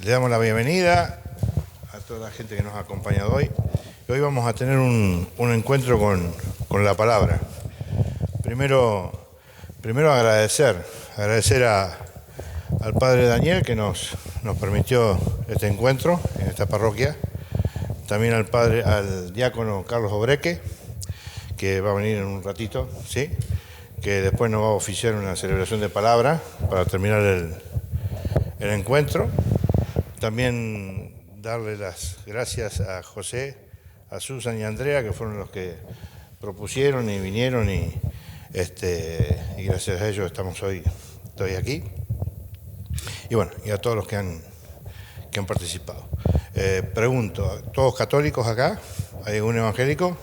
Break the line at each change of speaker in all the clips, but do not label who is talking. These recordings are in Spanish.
Le damos la bienvenida a toda la gente que nos ha acompañado hoy. Hoy vamos a tener un encuentro con la palabra. Primero agradecer al Padre Daniel que nos permitió este encuentro en esta parroquia. También al diácono Carlos Obreque, que va a venir en un ratito, ¿sí? Que después nos va a oficiar una celebración de palabra para terminar el encuentro. También darle las gracias a José, a Susan y a Andrea, que fueron los que propusieron y vinieron y gracias a ellos estoy aquí. Y bueno, y a todos los que han participado. Pregunto, ¿todos católicos acá? ¿Hay algún evangélico?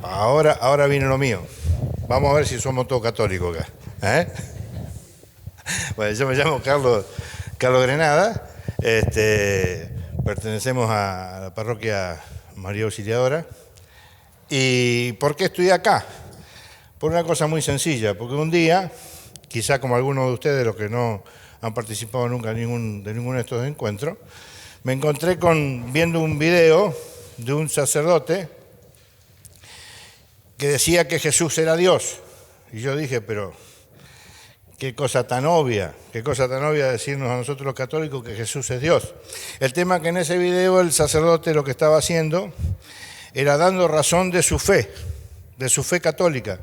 Ahora viene lo mío. Vamos a ver si somos todos católicos acá. Bueno, yo me llamo Carlos Grenada. Pertenecemos a la parroquia María Auxiliadora. ¿Y por qué estoy acá? Por una cosa muy sencilla, porque un día, quizá como algunos de ustedes, los que no han participado nunca de ninguno de estos encuentros, me encontré viendo un video de un sacerdote que decía que Jesús era Dios. Y yo dije, pero qué cosa tan obvia decirnos a nosotros los católicos que Jesús es Dios. El tema que en ese video el sacerdote lo que estaba haciendo era dando razón de su fe católica,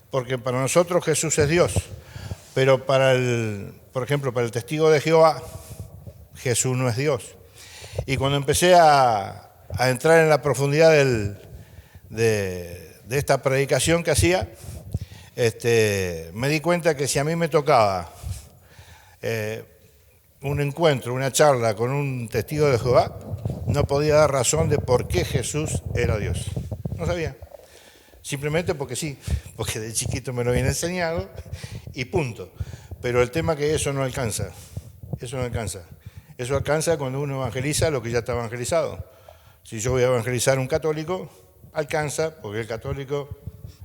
porque para nosotros Jesús es Dios, pero por ejemplo, para el testigo de Jehová, Jesús no es Dios. Y cuando empecé a entrar en la profundidad de esta predicación que hacía, me di cuenta que si a mí me tocaba un encuentro, una charla con un testigo de Jehová, no podía dar razón de por qué Jesús era Dios. No sabía. Simplemente porque sí, porque de chiquito me lo habían enseñado y punto. Pero el tema que eso no alcanza. Eso alcanza cuando uno evangeliza lo que ya está evangelizado. Si yo voy a evangelizar a un católico, alcanza, porque el católico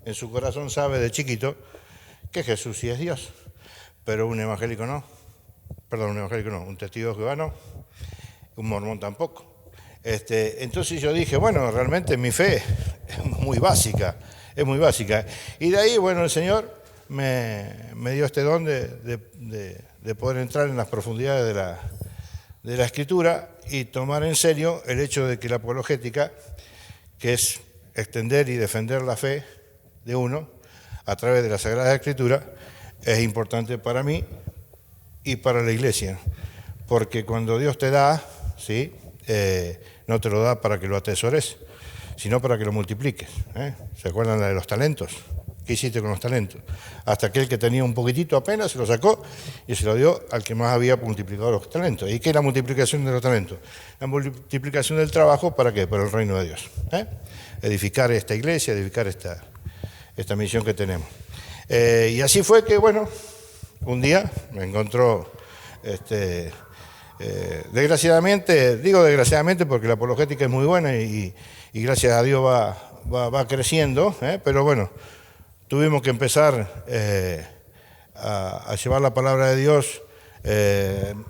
en su corazón sabe de chiquito que Jesús sí es Dios, pero un evangélico no. Un testigo de Jehová no, un mormón tampoco. Entonces yo dije, bueno, realmente mi fe es muy básica. Y de ahí, bueno, el Señor me dio este don de poder entrar en las profundidades de la Escritura y tomar en serio el hecho de que la apologética, que es extender y defender la fe de uno a través de la Sagrada Escritura, es importante para mí y para la Iglesia, porque cuando Dios te da, ¿sí? No te lo da para que lo atesores, sino para que lo multipliques. ¿Se acuerdan de los talentos? ¿Qué hiciste con los talentos? Hasta aquel que tenía un poquitito apenas se lo sacó y se lo dio al que más había multiplicado los talentos. ¿Y qué es la multiplicación de los talentos? La multiplicación del trabajo, ¿para qué? Para el reino de Dios. Edificar esta iglesia, edificar esta misión que tenemos. Y así fue que, bueno, un día me encontró, desgraciadamente, digo desgraciadamente porque la apologética es muy buena y gracias a Dios va creciendo, pero bueno, tuvimos que empezar a llevar la palabra de Dios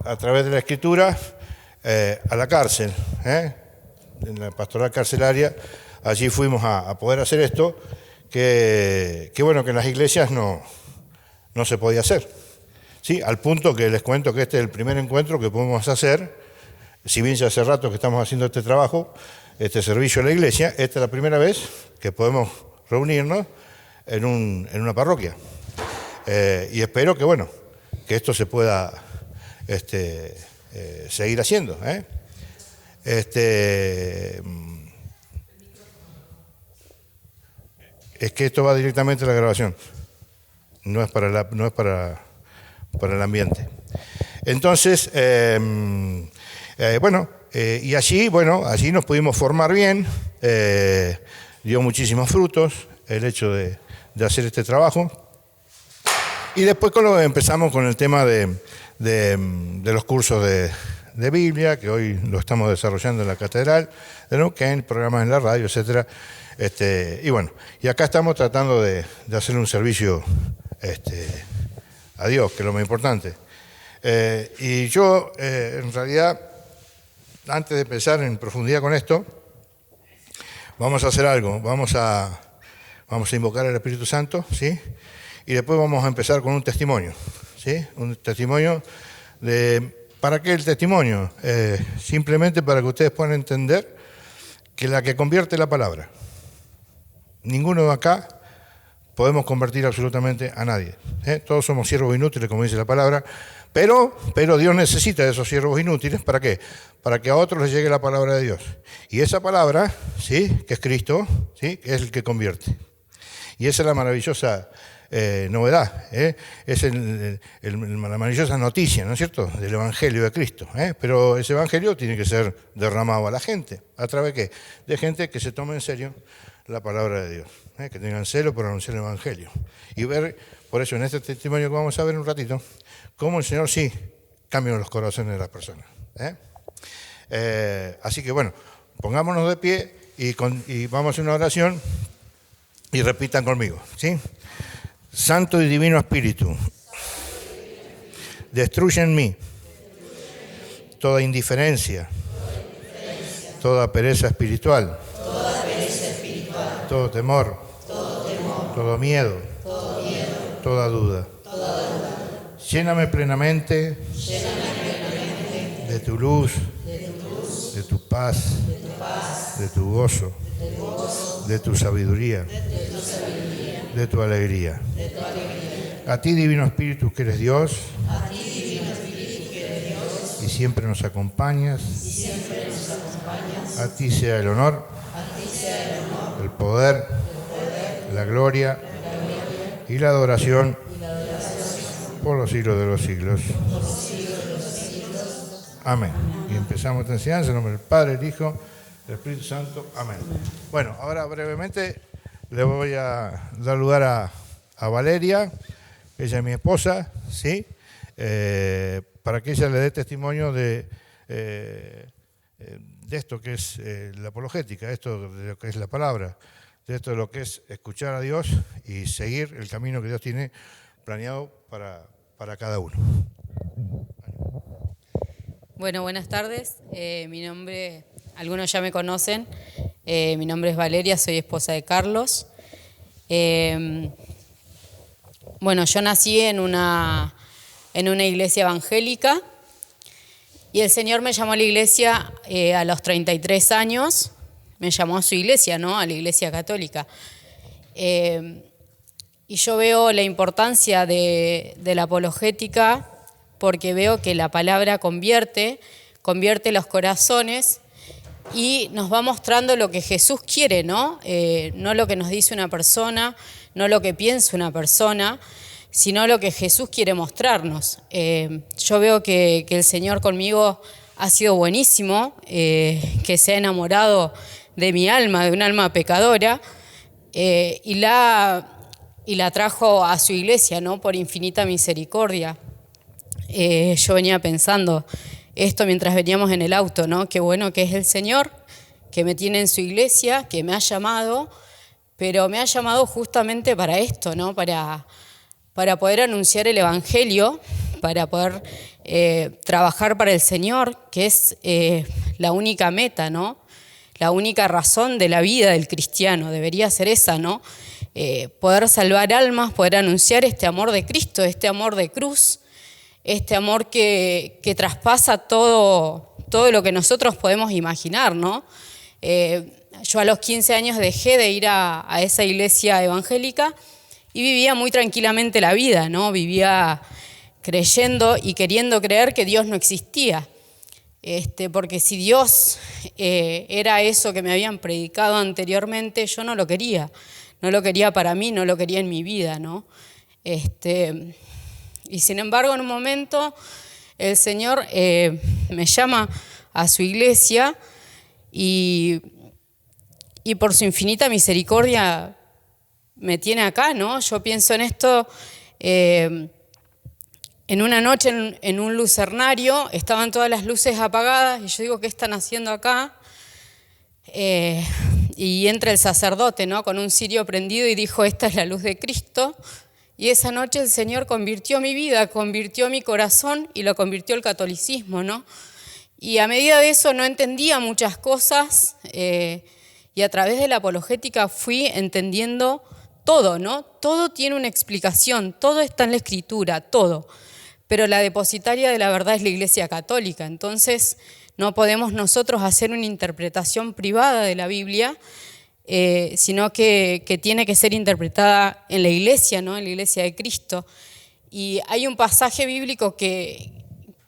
a través de la Escritura a la cárcel, en la pastoral carcelaria. Allí fuimos a poder hacer esto, que bueno, que en las iglesias no se podía hacer. Sí, al punto que les cuento que este es el primer encuentro que podemos hacer, si bien ya hace rato que estamos haciendo este trabajo, este servicio a la iglesia, esta es la primera vez que podemos reunirnos en una parroquia. Y espero que, bueno, que esto se pueda seguir haciendo. Es que esto va directamente a la grabación, no es para el ambiente. Entonces, y allí nos pudimos formar bien, dio muchísimos frutos el hecho de hacer este trabajo. Y después empezamos con el tema de los cursos de Biblia, que hoy lo estamos desarrollando en la Catedral de Neuquén, programas en la radio, etcétera. Y bueno, y acá estamos tratando de hacer un servicio a Dios, que es lo más importante. Y yo, en realidad, antes de empezar en profundidad con esto, vamos a hacer algo. Vamos a invocar al Espíritu Santo, ¿sí? Y después vamos a empezar con un testimonio, ¿sí? Un testimonio ¿para qué el testimonio? Simplemente para que ustedes puedan entender que la que convierte es la palabra. Ninguno de acá podemos convertir absolutamente a nadie. Todos somos siervos inútiles, como dice la palabra, pero Dios necesita de esos siervos inútiles, ¿para qué? Para que a otros les llegue la palabra de Dios. Y esa palabra, ¿sí? Que es Cristo, ¿sí? Es el que convierte. Y esa es la maravillosa novedad, es la maravillosa noticia, ¿no es cierto?, del Evangelio de Cristo. Pero ese Evangelio tiene que ser derramado a la gente. ¿A través de qué? De gente que se tome en serio la palabra de Dios, que tengan celo por anunciar el Evangelio. Y ver, por eso en este testimonio que vamos a ver un ratito, cómo el Señor sí cambia los corazones de las personas. Así que bueno, pongámonos de pie y vamos a hacer una oración y repitan conmigo, ¿sí? Santo y Divino Espíritu, destruye en mí toda indiferencia, toda pereza espiritual, todo temor, todo miedo, toda duda. Lléname plenamente de tu luz, de tu paz, de tu gozo, de tu sabiduría, de tu alegría. A ti, Divino Espíritu, que eres Dios, y siempre nos acompañas. A ti sea el honor, el poder, la gloria y la adoración por los siglos de los siglos. Amén. Y empezamos esta enseñanza en nombre del Padre, el Hijo, del Espíritu Santo. Amén. Bueno, ahora brevemente le voy a dar lugar a Valeria, ella es mi esposa, ¿sí? Para que ella le dé testimonio de esto que es la apologética, esto de lo que es la palabra, de esto de lo que es escuchar a Dios y seguir el camino que Dios tiene planeado para cada uno.
Bueno, buenas tardes. Mi nombre, algunos ya me conocen, mi nombre es Valeria, soy esposa de Carlos. Bueno, yo nací en una iglesia evangélica y el Señor me llamó a la iglesia a los 33 años, me llamó a su iglesia, ¿no? A la iglesia católica. Y yo veo la importancia de la apologética porque veo que la palabra convierte los corazones y nos va mostrando lo que Jesús quiere, ¿no? No lo que nos dice una persona, no lo que piensa una persona, sino lo que Jesús quiere mostrarnos. Yo veo que el Señor conmigo ha sido buenísimo, que se ha enamorado de mi alma, de un alma pecadora, y la trajo a su iglesia, ¿no? Por infinita misericordia. Yo venía pensando esto mientras veníamos en el auto, ¿no? Qué bueno que es el Señor, que me tiene en su iglesia, que me ha llamado, pero me ha llamado justamente para esto, ¿no? Para poder anunciar el Evangelio, para poder trabajar para el Señor, que es la única meta, ¿no? La única razón de la vida del cristiano, debería ser esa, ¿no? Poder salvar almas, poder anunciar este amor de Cristo, este amor de cruz, este amor que traspasa todo lo que nosotros podemos imaginar, ¿no? Yo a los 15 años dejé de ir a esa iglesia evangélica y vivía muy tranquilamente la vida, ¿no? Vivía creyendo y queriendo creer que Dios no existía. Porque si Dios era eso que me habían predicado anteriormente, yo no lo quería. No lo quería para mí, no lo quería en mi vida, ¿no? Y sin embargo, en un momento, el Señor me llama a su iglesia y por su infinita misericordia me tiene acá, ¿no? Yo pienso en esto, en una noche en un lucernario, estaban todas las luces apagadas y yo digo, ¿qué están haciendo acá? Y entra el sacerdote, ¿no? Con un cirio prendido y dijo, esta es la luz de Cristo. Y esa noche el Señor convirtió mi vida, convirtió mi corazón y lo convirtió al catolicismo, ¿no? Y a medida de eso no entendía muchas cosas y a través de la apologética fui entendiendo todo, ¿no? Todo tiene una explicación, todo está en la Escritura, todo. Pero la depositaria de la verdad es la Iglesia Católica, entonces no podemos nosotros hacer una interpretación privada de la Biblia, sino que tiene que ser interpretada en la Iglesia, ¿no? En la Iglesia de Cristo. Y hay un pasaje bíblico que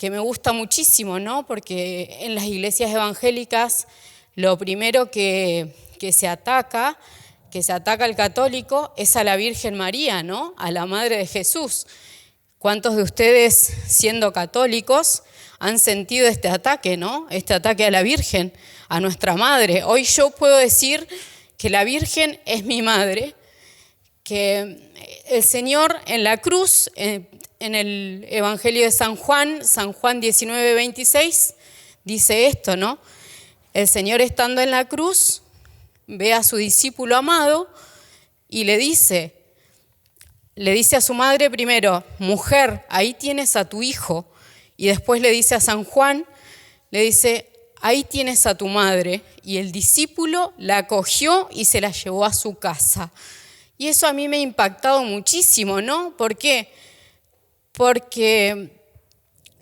me gusta muchísimo, ¿no? Porque en las iglesias evangélicas lo primero que se ataca al católico es a la Virgen María, ¿no? A la Madre de Jesús. ¿Cuántos de ustedes, siendo católicos, han sentido este ataque, ¿no? Este ataque a la Virgen, a nuestra Madre. Hoy yo puedo decir que la Virgen es mi Madre, que el Señor en la cruz, en el Evangelio de San Juan 19:26, dice esto, ¿no? El Señor estando en la cruz, ve a su discípulo amado y le dice a su madre primero, mujer, ahí tienes a tu hijo. Y después le dice a San Juan, le dice, ahí tienes a tu madre. Y el discípulo la acogió y se la llevó a su casa. Y eso a mí me ha impactado muchísimo, ¿no? ¿Por qué? Porque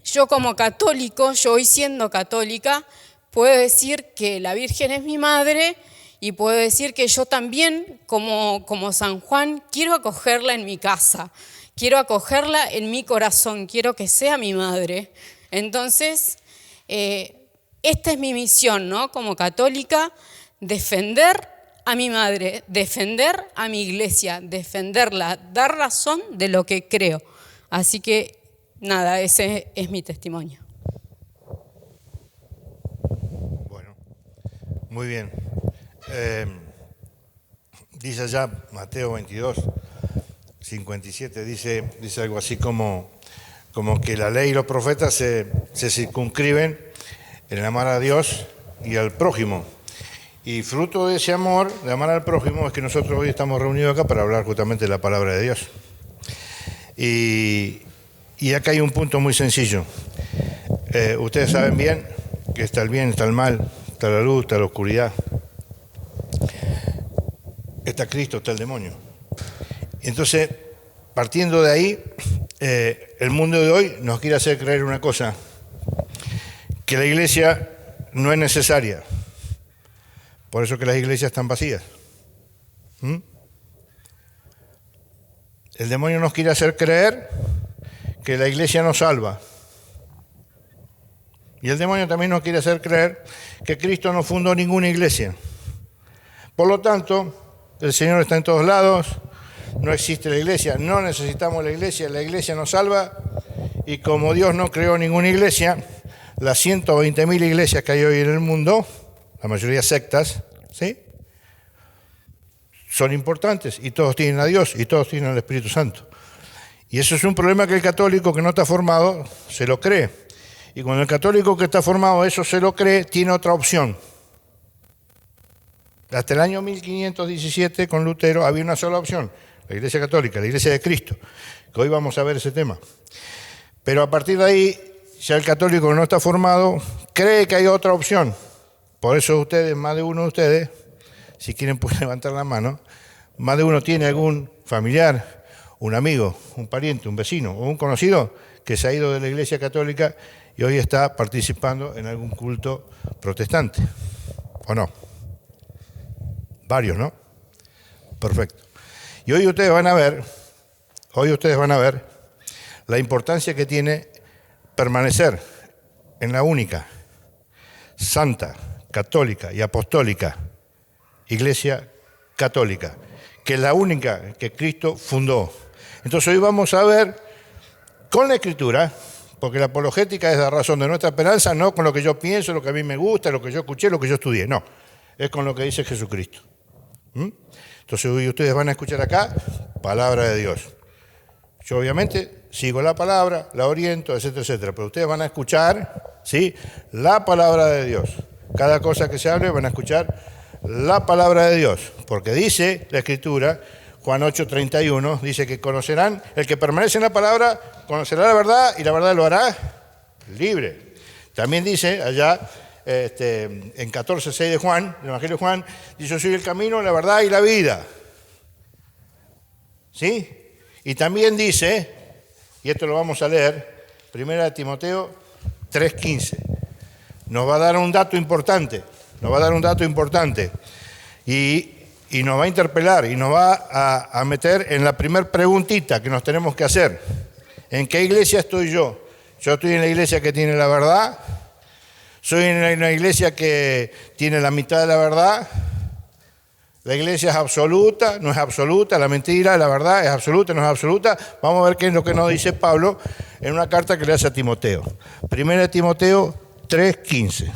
yo como católico, yo hoy siendo católica, puedo decir que la Virgen es mi madre y puedo decir que yo también, como San Juan, quiero acogerla en mi casa, quiero acogerla en mi corazón, quiero que sea mi madre. Entonces, esta es mi misión, ¿no? Como católica, defender a mi madre, defender a mi iglesia, defenderla, dar razón de lo que creo. Así que, nada, ese es mi testimonio.
Bueno, muy bien. Dice allá Mateo 22, 57, dice algo así como que la ley y los profetas se circunscriben en el amar a Dios y al prójimo. Y fruto de ese amor, de amar al prójimo, es que nosotros hoy estamos reunidos acá para hablar justamente de la palabra de Dios. Y acá hay un punto muy sencillo. Ustedes saben bien que está el bien, está el mal, está la luz, está la oscuridad. Está Cristo, está el demonio. Entonces, partiendo de ahí, el mundo de hoy nos quiere hacer creer una cosa, que la iglesia no es necesaria. Por eso que las iglesias están vacías. El demonio nos quiere hacer creer que la iglesia nos salva. Y el demonio también nos quiere hacer creer que Cristo no fundó ninguna iglesia. Por lo tanto, el Señor está en todos lados, no existe la iglesia, no necesitamos la iglesia nos salva. Y como Dios no creó ninguna iglesia, las 120.000 iglesias que hay hoy en el mundo, la mayoría sectas, ¿sí?, son importantes y todos tienen a Dios y todos tienen al Espíritu Santo. Y eso es un problema que el católico que no está formado se lo cree. Y cuando el católico que está formado eso se lo cree, tiene otra opción. Hasta el año 1517 con Lutero había una sola opción, la Iglesia Católica, la Iglesia de Cristo, que hoy vamos a ver ese tema. Pero a partir de ahí, ya el católico que no está formado cree que hay otra opción. Por eso ustedes, más de uno de ustedes, si quieren pueden levantar la mano, más de uno tiene algún familiar, un amigo, un pariente, un vecino o un conocido que se ha ido de la Iglesia Católica y hoy está participando en algún culto protestante, ¿o no? Varios, ¿no? Perfecto. Y hoy ustedes van a ver la importancia que tiene permanecer en la única, santa, católica y apostólica Iglesia Católica, que es la única que Cristo fundó. Entonces hoy vamos a ver con la Escritura, porque la apologética es la razón de nuestra esperanza, no con lo que yo pienso, lo que a mí me gusta, lo que yo escuché, lo que yo estudié, no, es con lo que dice Jesucristo. Entonces hoy ustedes van a escuchar acá palabra de Dios. Yo obviamente sigo la palabra, la oriento, etcétera, etcétera, pero ustedes van a escuchar, ¿sí?, la palabra de Dios. Cada cosa que se hable van a escuchar la palabra de Dios, porque dice la Escritura, Juan 8:31, dice que conocerán, el que permanece en la palabra, conocerá la verdad y la verdad lo hará libre. También dice allá en 14:6 de Juan, el Evangelio de Juan, dice: yo soy el camino, la verdad y la vida. ¿Sí? Y también dice, y esto lo vamos a leer, 1 Timoteo 3:15, nos va a dar un dato importante, y nos va a interpelar y nos va a meter en la primer preguntita que nos tenemos que hacer. ¿En qué iglesia estoy yo? Yo estoy en la iglesia que tiene la verdad. Soy en una iglesia que tiene la mitad de la verdad. La iglesia es absoluta, no es absoluta. La mentira, la verdad es absoluta, no es absoluta. Vamos a ver qué es lo que nos dice Pablo en una carta que le hace a Timoteo. 1 Timoteo 3:15.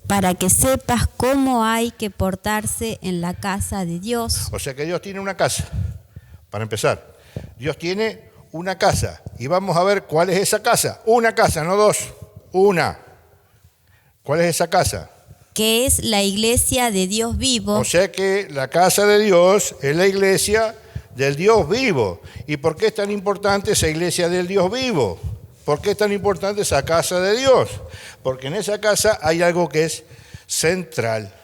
Para que sepas cómo hay que portarse en la casa de Dios.
O sea que Dios tiene una casa, para empezar. Dios tiene una casa. Y vamos a ver cuál es esa casa. Una casa, no dos. Una. ¿Cuál es esa casa?
Que es la iglesia de Dios vivo.
O sea que la casa de Dios es la iglesia del Dios vivo. ¿Y por qué es tan importante esa iglesia del Dios vivo? ¿Por qué es tan importante esa casa de Dios? Porque en esa casa hay algo que es central.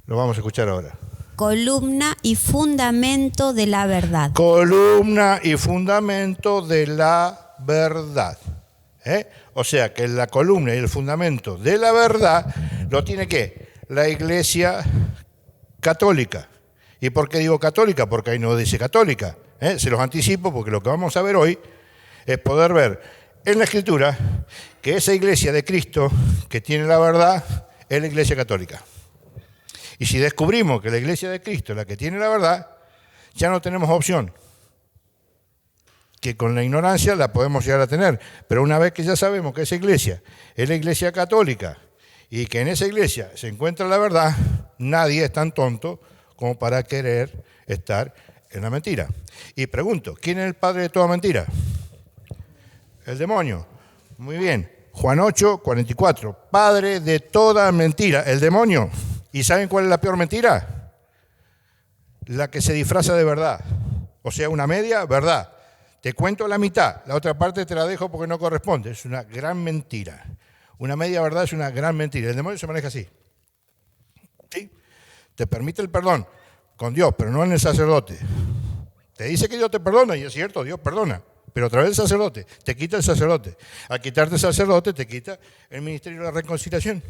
Lo vamos a escuchar ahora.
Columna y fundamento de la verdad.
Columna y fundamento de la verdad. O sea que la columna y el fundamento de la verdad lo tiene ¿qué? La iglesia católica. ¿Y por qué digo católica? Porque ahí no dice católica. Se los anticipo porque lo que vamos a ver hoy es poder ver en la Escritura que esa iglesia de Cristo que tiene la verdad es la iglesia católica. Y si descubrimos que la iglesia de Cristo es la que tiene la verdad, ya no tenemos opción. Que con la ignorancia la podemos llegar a tener, pero una vez que ya sabemos que esa iglesia es la iglesia católica y que en esa iglesia se encuentra la verdad, nadie es tan tonto como para querer estar en la mentira. Y pregunto, ¿quién es el padre de toda mentira? El demonio. Muy bien. Juan 8:44. Padre de toda mentira, el demonio. ¿Y saben cuál es la peor mentira? La que se disfraza de verdad. O sea, una media verdad. Te cuento la mitad, la otra parte te la dejo porque no corresponde. Es una gran mentira. Una media verdad es una gran mentira. El demonio se maneja así. ¿Sí? Te permite el perdón con Dios, pero no en el sacerdote. Te dice que Dios te perdona, y es cierto, Dios perdona. Pero a través del sacerdote, te quita el sacerdote. Al quitarte el sacerdote, te quita el ministerio de la reconciliación.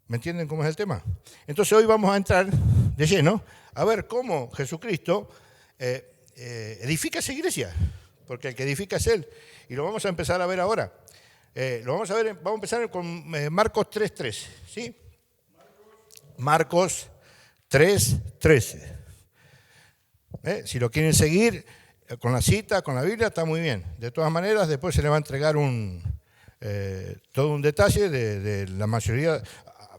¿Me entienden cómo es el tema? Entonces hoy vamos a entrar de lleno a ver cómo Jesucristo edifica esa iglesia. Porque el que edifica es Él. Y lo vamos a empezar a ver ahora. Vamos a empezar con Marcos 3:13. ¿Sí? Marcos 3:13. Si lo quieren seguir con la cita, con la Biblia, está muy bien. De todas maneras, después se le va a entregar todo un detalle de la mayoría,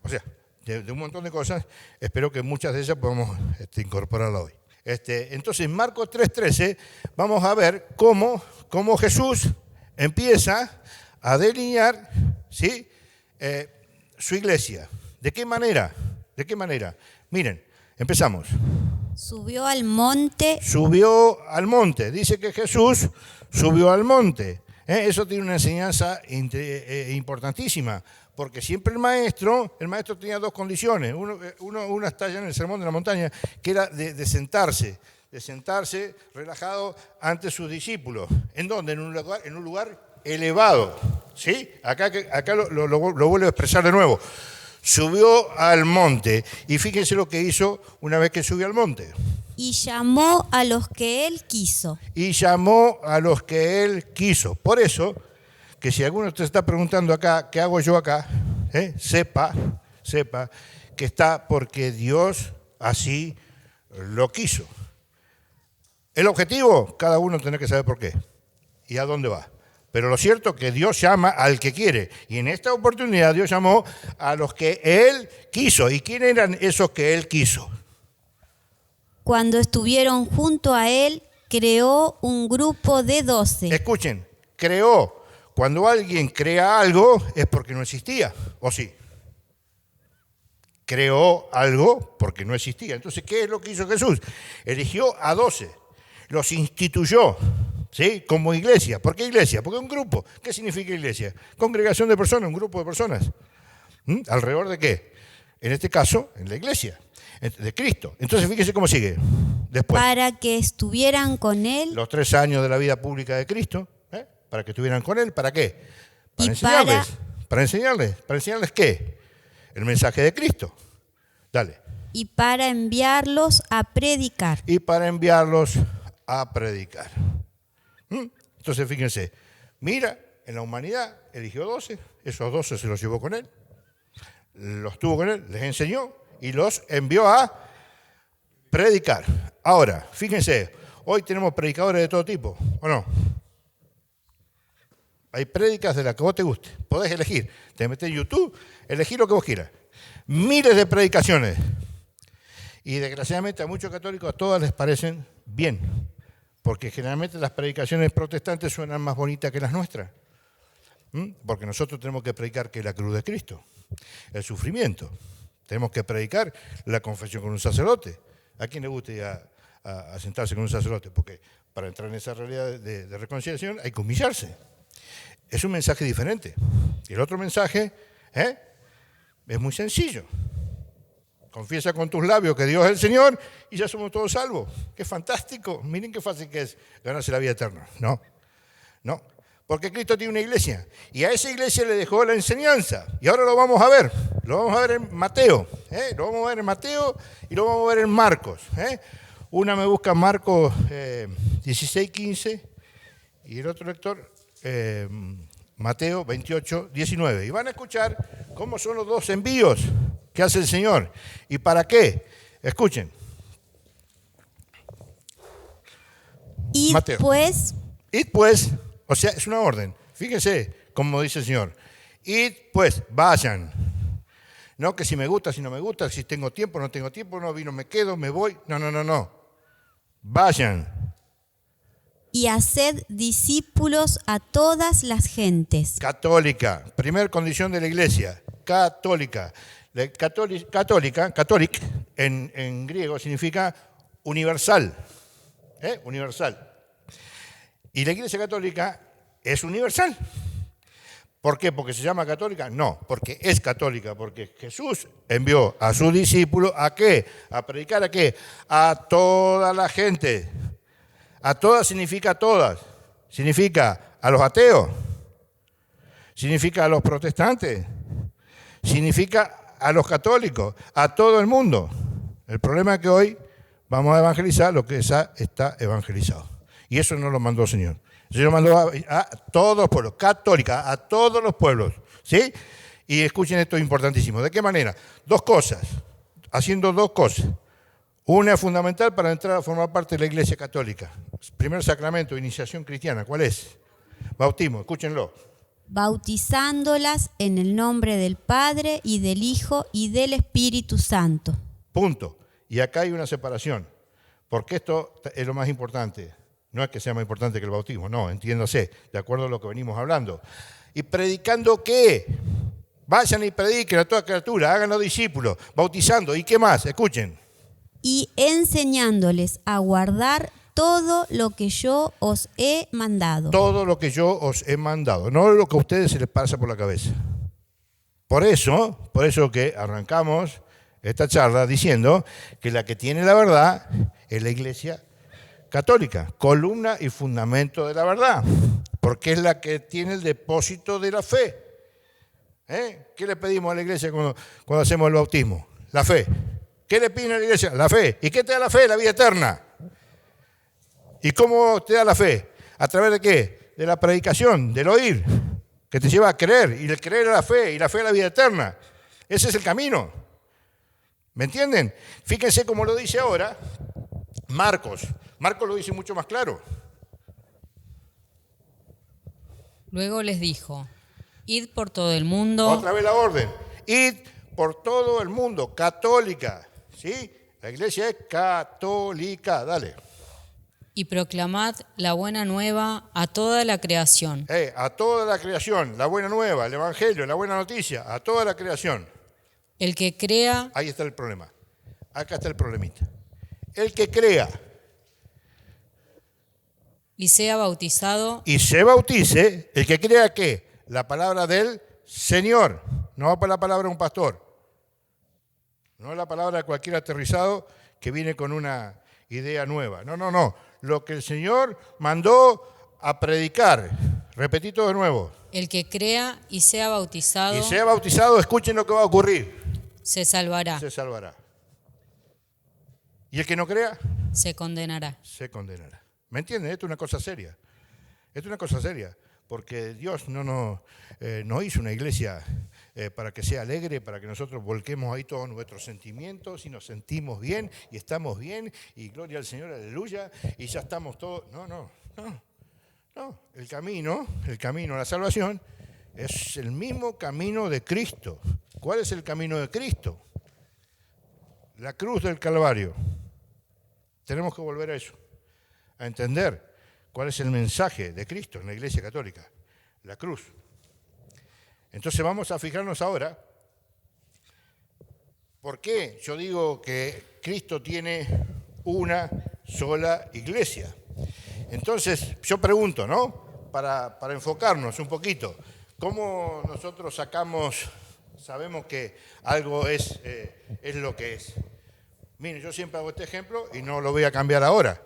o sea, de un montón de cosas. Espero que muchas de ellas podamos incorporarlas hoy. Entonces, en Marcos 3:13 vamos a ver cómo Jesús empieza a delinear, ¿sí? Su iglesia. ¿De qué manera? ¿De qué manera? Miren, empezamos.
Subió al monte.
Subió al monte. Dice que Jesús subió al monte. Eso tiene una enseñanza importantísima, porque siempre el maestro tenía dos condiciones. Una está allá en el Sermón de la Montaña, que era de sentarse relajado ante sus discípulos. ¿En dónde? En un lugar elevado. ¿Sí? Acá lo vuelvo a expresar de nuevo. Subió al monte, y fíjense lo que hizo una vez que subió al monte.
Y llamó a los que él quiso.
Y llamó a los que él quiso. Por eso, que si alguno te está preguntando acá, ¿qué hago yo acá? Sepa que está porque Dios así lo quiso. El objetivo, cada uno tiene que saber por qué y a dónde va. Pero lo cierto es que Dios llama al que quiere. Y en esta oportunidad Dios llamó a los que Él quiso. ¿Y quién eran esos que Él quiso?
Cuando estuvieron junto a Él, creó un grupo de 12.
Escuchen, creó. Cuando alguien crea algo es porque no existía, ¿o sí? creó algo porque no existía. Entonces, ¿qué es lo que hizo Jesús? Eligió a 12, los instituyó, ¿sí? Como iglesia. ¿Por qué iglesia? Porque es un grupo. ¿Qué significa iglesia? Congregación de personas, un grupo de personas. ¿Alrededor de qué? En este caso, en la iglesia de Cristo. Entonces, fíjese cómo sigue. Después,
para que estuvieran con él
los 3 años de la vida pública de Cristo, para que estuvieran con él, ¿para qué? Para
Y
enseñarles. ¿Para enseñarles? ¿Para enseñarles qué? El mensaje de Cristo. Dale.
y para enviarlos a predicar.
Y para enviarlos a predicar. Entonces, fíjense, mira, en la humanidad eligió 12, esos 12 se los llevó con él, los tuvo con él, les enseñó y los envió a predicar. Ahora, fíjense, hoy tenemos predicadores de todo tipo, ¿o no? Hay prédicas de las que vos te guste, podés elegir, te metés en YouTube, elegí lo que vos quieras. Miles de predicaciones. Y desgraciadamente a muchos católicos a todas les parecen bien, porque generalmente las predicaciones protestantes suenan más bonitas que las nuestras. Porque nosotros tenemos que predicar que la cruz de Cristo, el sufrimiento. Tenemos que predicar la confesión con un sacerdote. ¿A quién le gusta ir a sentarse con un sacerdote? Porque para entrar en esa realidad de reconciliación hay que humillarse. Es un mensaje diferente. Y el otro mensaje es muy sencillo. Confiesa con tus labios que Dios es el Señor y ya somos todos salvos. ¡Qué fantástico! Miren qué fácil que es ganarse la vida eterna. No. Porque Cristo tiene una iglesia y a esa iglesia le dejó la enseñanza. Y ahora lo vamos a ver. Lo vamos a ver en Mateo. Lo vamos a ver en Mateo y lo vamos a ver en Marcos. Una me busca Marcos 16, 15 y el otro lector Mateo 28, 19. Y van a escuchar cómo son los 2 envíos que hace el Señor. ¿Y para qué? Escuchen.
Id
Mateo.
pues,
O sea, es una orden. Fíjense cómo dice el Señor. Id pues, vayan. No que si me gusta, si no me gusta, si tengo tiempo, no tengo tiempo, no vino, me quedo, me voy. No. Vayan.
y haced discípulos a todas las gentes.
Católica. Primer condición de la iglesia. Católica. Católic, en griego significa universal. Universal. Y la iglesia católica es universal. ¿Por qué? ¿Porque se llama católica? No, porque es católica, porque Jesús envió a sus discípulos ¿a qué? ¿A predicar a qué? A toda la gente. A todas significa a todas. Significa a los ateos. Significa a los protestantes. Significa a los católicos, a todo el mundo. El problema es que hoy vamos a evangelizar lo que ya está evangelizado. Y eso no lo mandó el Señor. El Señor mandó a todos los pueblos, católica, a todos los pueblos. ¿Sí? Y escuchen esto importantísimo. ¿De qué manera? 2 cosas. Haciendo 2 cosas. Una es fundamental para entrar a formar parte de la Iglesia Católica. Primer sacramento de iniciación cristiana. ¿Cuál es? Bautismo. Escúchenlo.
Bautizándolas en el nombre del Padre y del Hijo y del Espíritu Santo.
Punto. Y acá hay una separación, porque esto es lo más importante. No es que sea más importante que el bautismo, no, entiéndase, de acuerdo a lo que venimos hablando. ¿Y predicando qué? Vayan y prediquen a toda criatura, háganlo discípulos, bautizando. ¿Y qué más? Escuchen.
Y enseñándoles a guardar todo lo que yo os he mandado.
Todo lo que yo os he mandado, no lo que a ustedes se les pasa por la cabeza. Por eso que arrancamos esta charla diciendo que la que tiene la verdad es la Iglesia Católica, columna y fundamento de la verdad, porque es la que tiene el depósito de la fe. ¿Qué le pedimos a la Iglesia cuando hacemos el bautismo? La fe. ¿Qué le piden a la Iglesia? La fe. ¿Y qué te da la fe? La vida eterna. ¿Y cómo te da la fe? ¿A través de qué? De la predicación, del oír, que te lleva a creer, y el creer a la fe, y la fe a la vida eterna. Ese es el camino. ¿Me entienden? Fíjense cómo lo dice ahora Marcos. Marcos lo dice mucho más claro.
Luego les dijo, id por todo el mundo.
Otra vez la orden. Id por todo el mundo, católica. ¿Sí? La iglesia es católica. Dale.
Y proclamad la buena nueva a toda la creación.
A toda la creación, la buena nueva, el evangelio, la buena noticia, a toda la creación.
El que crea
Ahí está el problema. Acá está el problemita. El que crea
y sea bautizado
y se bautice, el que crea que la palabra del Señor, no va por la palabra de un pastor, no es la palabra de cualquier aterrizado que viene con una idea nueva. No, no, no. Lo que el Señor mandó a predicar. Repetí todo de nuevo.
el que crea y sea bautizado
Y sea bautizado, escuchen lo que va a ocurrir.
se salvará,
Se salvará. Y el que no crea,
se condenará.
se condenará. ¿Me entienden? Esto es una cosa seria. Esto es una cosa seria. Porque Dios no hizo una iglesia para que sea alegre, para que nosotros volquemos ahí todos nuestros sentimientos y nos sentimos bien y estamos bien y gloria al Señor, aleluya, y ya estamos todos. No. El camino a la salvación es el mismo camino de Cristo. ¿Cuál es el camino de Cristo? La cruz del Calvario. Tenemos que volver a eso, a entender cuál es el mensaje de Cristo en la Iglesia Católica, la cruz. Entonces vamos a fijarnos ahora, ¿por qué yo digo que Cristo tiene una sola iglesia? Entonces yo pregunto, ¿no? Para enfocarnos un poquito, ¿cómo nosotros sabemos que algo es lo que es? Miren, yo siempre hago este ejemplo y no lo voy a cambiar ahora.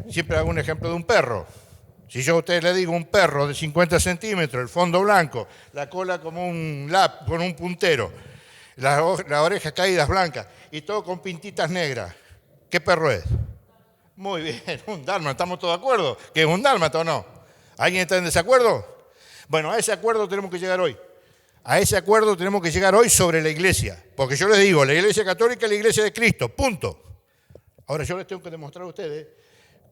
Siempre hago un ejemplo de un perro. Si yo a ustedes le digo un perro de 50 centímetros, el fondo blanco, la cola como un con un puntero, las orejas caídas blancas y todo con pintitas negras, ¿qué perro es? Muy bien, un dálmata, ¿estamos todos de acuerdo? ¿Que es un dálmata o no? ¿Alguien está en desacuerdo? Bueno, a ese acuerdo tenemos que llegar hoy. A ese acuerdo tenemos que llegar hoy sobre la iglesia. Porque yo les digo, la iglesia católica es la iglesia de Cristo, punto. Ahora yo les tengo que demostrar a ustedes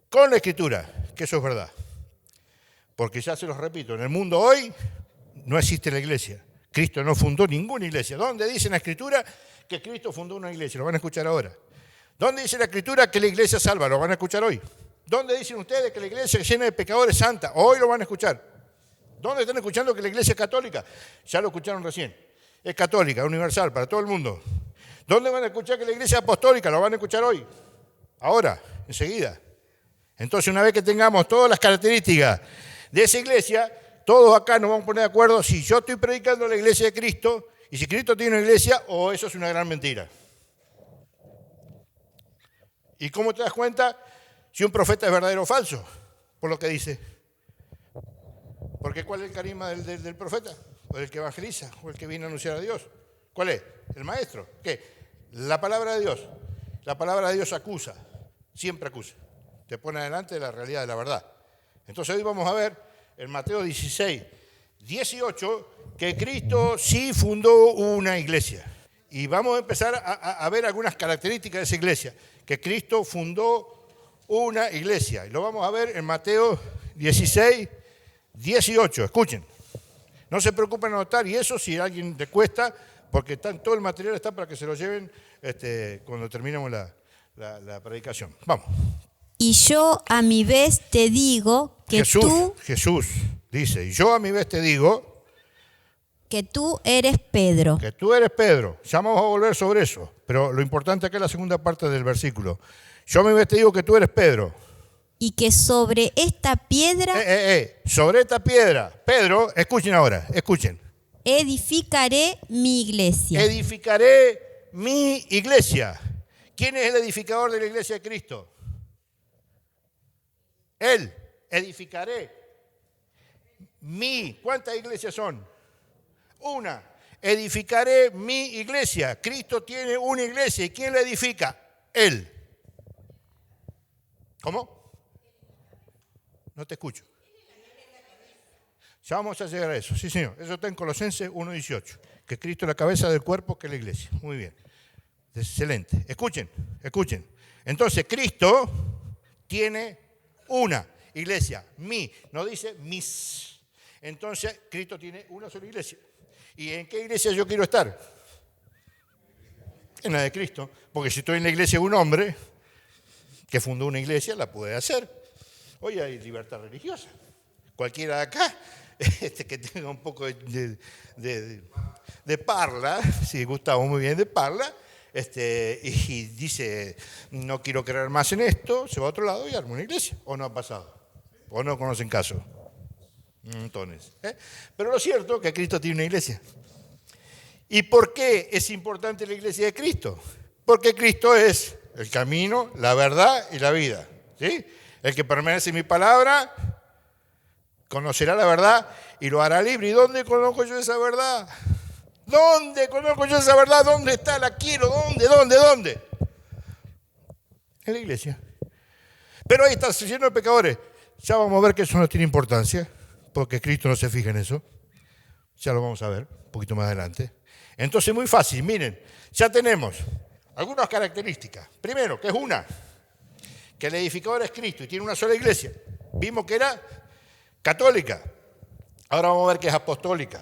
con la escritura que eso es verdad. Porque ya se los repito, en el mundo hoy no existe la iglesia. Cristo no fundó ninguna iglesia. ¿Dónde dice en la escritura que Cristo fundó una iglesia? Lo van a escuchar ahora. ¿Dónde dice la escritura que la iglesia salva? Lo van a escuchar hoy. ¿Dónde dicen ustedes que la iglesia llena de pecadores santa? Hoy lo van a escuchar. ¿Dónde están escuchando que la iglesia es católica? Ya lo escucharon recién. Es católica, universal, para todo el mundo. ¿Dónde van a escuchar que la iglesia es apostólica? Lo van a escuchar hoy. Ahora, enseguida. Entonces, una vez que tengamos todas las características de esa iglesia, todos acá nos vamos a poner de acuerdo si yo estoy predicando la iglesia de Cristo y si Cristo tiene una iglesia o eso es una gran mentira. ¿Y cómo te das cuenta si un profeta es verdadero o falso? Por lo que dice. Porque ¿cuál es el carisma del profeta? ¿O del que evangeliza? ¿O el que viene a anunciar a Dios? ¿Cuál es? ¿El maestro? ¿Qué? La palabra de Dios. La palabra de Dios acusa. Siempre acusa. Te pone adelante de la realidad, de la verdad. Entonces hoy vamos a ver en Mateo 16, 18, que Cristo sí fundó una iglesia. Y vamos a empezar a ver algunas características de esa iglesia. Que Cristo fundó una iglesia. Y lo vamos a ver en Mateo 16, 18. Escuchen. No se preocupen en anotar. Y eso si a alguien le cuesta, porque todo el material está para que se lo lleven cuando terminemos la predicación. Vamos.
Y yo a mi vez te digo que
Jesús dice, y yo a mi vez te digo
que tú eres Pedro.
Que tú eres Pedro. Ya vamos a volver sobre eso. Pero lo importante acá es la segunda parte del versículo. Yo a mi vez te digo que tú eres Pedro.
Y que sobre esta piedra
sobre esta piedra. Pedro, escuchen ahora, escuchen.
edificaré mi iglesia.
Edificaré mi iglesia. ¿Quién es el edificador de la iglesia de Cristo? Él. Edificaré mi. ¿Cuántas iglesias son? Una. Edificaré mi iglesia. Cristo tiene una iglesia. ¿Y quién la edifica? Él. ¿Cómo? No te escucho. Ya vamos a llegar a eso. Sí, señor. Eso está en Colosenses 1:18. Que Cristo es la cabeza del cuerpo, que es la iglesia. Muy bien. Excelente. Escuchen. Entonces, Cristo tiene una iglesia. No dice mis. Entonces, Cristo tiene una sola iglesia. ¿Y en qué iglesia yo quiero estar? En la de Cristo. Porque si estoy en la iglesia de un hombre que fundó una iglesia, la puede hacer. Hoy hay libertad religiosa. Cualquiera de acá que tenga un poco de de Parla, sí, Gustavo, muy bien, de Parla, y dice, no quiero creer más en esto, se va a otro lado y arma una iglesia. ¿O no ha pasado? ¿O no conocen caso? Montones. Pero lo cierto es que Cristo tiene una iglesia. ¿Y por qué es importante la iglesia de Cristo? Porque Cristo es el camino, la verdad y la vida. ¿Sí? El que permanece en mi palabra conocerá la verdad y lo hará libre. ¿Y dónde conozco yo esa verdad? ¿Dónde conozco yo esa verdad? ¿Dónde está? ¿La quiero? ¿Dónde? En la iglesia. Pero ahí está lleno de pecadores. Ya vamos a ver que eso no tiene importancia, porque Cristo no se fija en eso. Ya lo vamos a ver un poquito más adelante. Entonces, muy fácil. Miren, ya tenemos algunas características. Primero, que es una, que el edificador es Cristo y tiene una sola iglesia. Vimos que era católica. Ahora vamos a ver que es apostólica.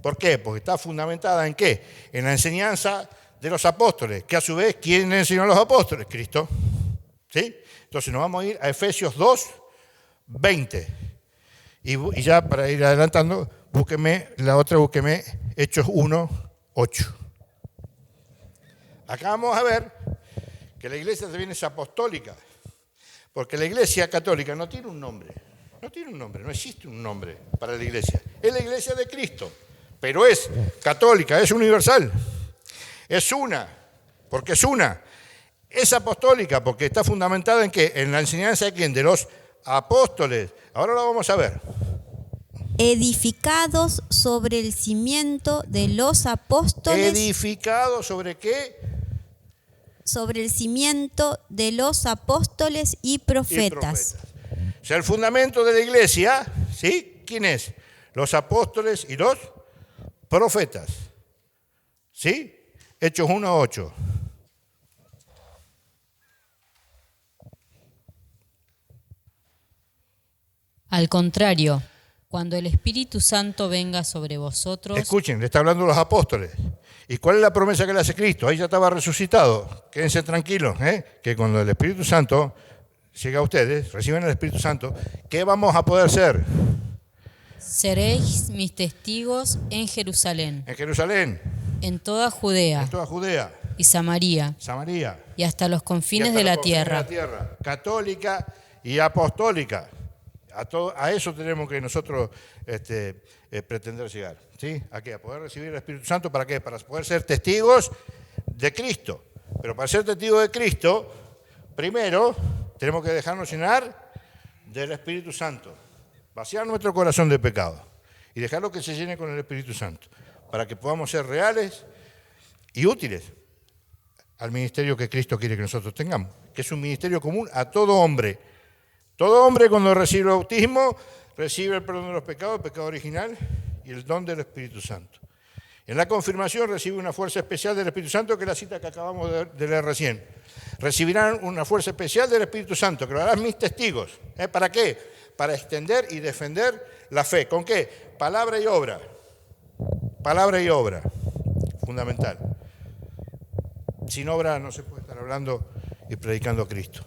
¿Por qué? Porque está fundamentada ¿en qué? En la enseñanza de los apóstoles, que a su vez, ¿quién enseñó a los apóstoles? Cristo. ¿Sí? Entonces nos vamos a ir a Efesios 2, 20. Y ya para ir adelantando, búsqueme Hechos 1, 8. Acá vamos a ver que la iglesia también es apostólica, porque la iglesia católica no tiene un nombre, no existe un nombre para la iglesia. Es la iglesia de Cristo, pero es católica, es universal, es una, porque es una. Es apostólica porque está fundamentada ¿en qué? En la enseñanza de ¿quién? De los apóstoles. Ahora lo vamos a ver.
Edificados sobre el cimiento de los apóstoles.
¿Edificados sobre qué?
Sobre el cimiento de los apóstoles y profetas.
O sea, el fundamento de la iglesia, ¿sí? ¿Quién es? Los apóstoles y los profetas. ¿Sí? Hechos 1:8.
Al contrario, cuando el Espíritu Santo venga sobre vosotros...
Escuchen, le está hablando a los apóstoles. ¿Y cuál es la promesa que le hace Cristo? Ahí ya estaba resucitado. Quédense tranquilos, que cuando el Espíritu Santo llega a ustedes, reciben el Espíritu Santo, ¿qué vamos a poder ser?
Seréis mis testigos en Jerusalén.
En Jerusalén.
En toda Judea.
En toda Judea.
Y Samaria.
Y
hasta los confines de la tierra.
Católica y apostólica. A eso tenemos que nosotros pretender llegar. ¿Sí? ¿A qué? A poder recibir el Espíritu Santo. ¿Para qué? Para poder ser testigos de Cristo. Pero para ser testigos de Cristo, primero tenemos que dejarnos llenar del Espíritu Santo. Vaciar nuestro corazón de pecado y dejarlo que se llene con el Espíritu Santo. Para que podamos ser reales y útiles al ministerio que Cristo quiere que nosotros tengamos. Que es un ministerio común a todo hombre. Todo hombre cuando recibe el bautismo, recibe el perdón de los pecados, el pecado original y el don del Espíritu Santo. En la confirmación recibe una fuerza especial del Espíritu Santo, que es la cita que acabamos de leer recién. Recibirán una fuerza especial del Espíritu Santo, que lo harán mis testigos. ¿Para qué? Para extender y defender la fe. ¿Con qué? Palabra y obra. Palabra y obra. Fundamental. Sin obra no se puede estar hablando y predicando a Cristo.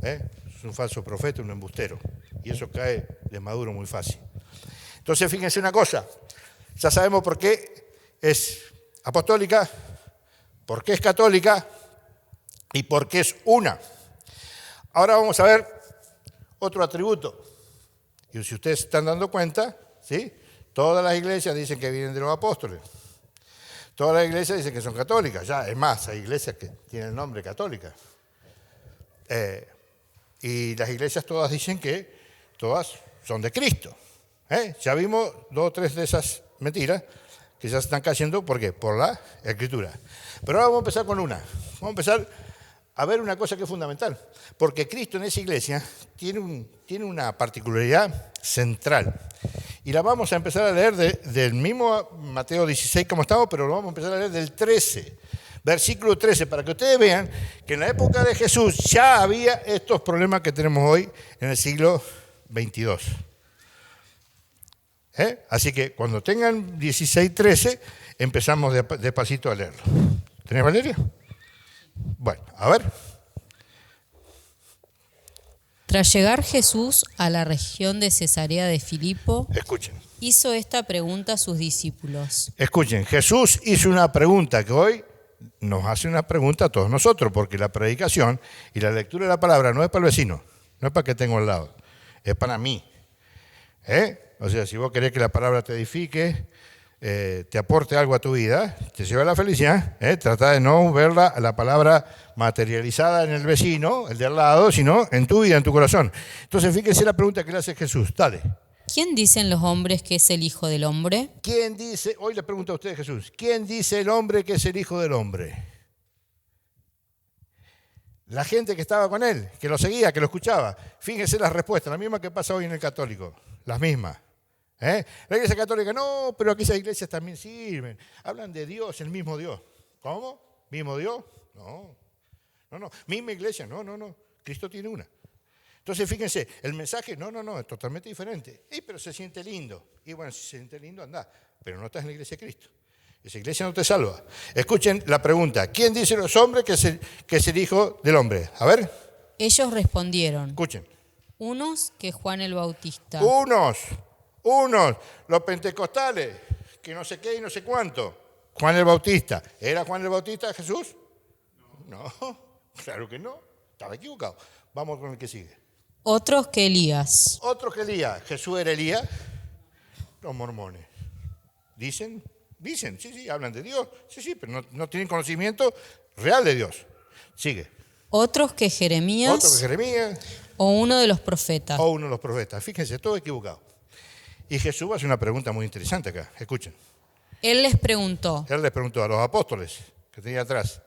Es un falso profeta, un embustero. Y eso cae de maduro muy fácil. Entonces, fíjense una cosa. Ya sabemos por qué es apostólica, por qué es católica y por qué es una. Ahora vamos a ver otro atributo. Y si ustedes se están dando cuenta, ¿sí? Todas las iglesias dicen que vienen de los apóstoles. Todas las iglesias dicen que son católicas. Ya, es más, hay iglesias que tienen el nombre católica. Y las iglesias todas dicen que todas son de Cristo. Ya vimos 2 o 3 de esas mentiras que ya se están cayendo. ¿Por qué? Por la Escritura. Pero ahora vamos a empezar con una. Vamos a empezar a ver una cosa que es fundamental. Porque Cristo en esa iglesia tiene una particularidad central. Y la vamos a empezar a leer del mismo Mateo 16 como estamos, pero lo vamos a empezar a leer del 13. Versículo 13, para que ustedes vean que en la época de Jesús ya había estos problemas que tenemos hoy en el siglo 22. Así que cuando tengan 16, 13, empezamos despacito a leerlo. ¿Tenés, Valeria? Bueno, a ver.
Tras llegar Jesús a la región de Cesarea de Filipo,
Escuchen,
hizo esta pregunta a sus discípulos.
escuchen. Jesús hizo una pregunta que hoy nos hace una pregunta a todos nosotros, porque la predicación y la lectura de la palabra no es para el vecino, no es para que tengo al lado, es para mí. O sea, si vos querés que la palabra te edifique, te aporte algo a tu vida, te lleve a la felicidad, trata de no ver la palabra materializada en el vecino, el de al lado, sino en tu vida, en tu corazón. Entonces, fíjense la pregunta que le hace Jesús. Dale.
¿Quién dicen los hombres que es el Hijo del Hombre?
¿Quién dice, hoy le pregunto a ustedes Jesús, ¿quién dice el hombre que es el Hijo del Hombre? La gente que estaba con él, que lo seguía, que lo escuchaba. Fíjense las respuestas, las mismas que pasa hoy en el católico, las mismas. La iglesia católica, no, pero aquellas iglesias también sirven. Hablan de Dios, el mismo Dios. ¿Cómo? ¿Mismo Dios? No. Misma iglesia, no. Cristo tiene una. Entonces, fíjense, el mensaje, no, es totalmente diferente. Pero se siente lindo. Y bueno, si se siente lindo, anda. Pero no estás en la iglesia de Cristo. Esa iglesia no te salva. Escuchen la pregunta. ¿Quién dice los hombres que es el Hijo del Hombre? A ver.
Ellos respondieron.
Escuchen.
Unos que Juan el Bautista.
Unos, los pentecostales, que no sé qué y no sé cuánto. Juan el Bautista. ¿Era Juan el Bautista Jesús? No, claro que no. Estaba equivocado. Vamos con el que sigue.
Otros que Elías.
Otros que Elías. ¿Jesús era Elías? Los mormones. Dicen, sí, hablan de Dios. Sí, pero no tienen conocimiento real de Dios. Sigue.
Otros que Jeremías.
Otros que Jeremías.
O uno de los profetas.
O uno de los profetas. Fíjense, todo equivocado. Y Jesús hace una pregunta muy interesante acá. Escuchen.
Él les preguntó.
Él les preguntó a los apóstoles que tenía atrás.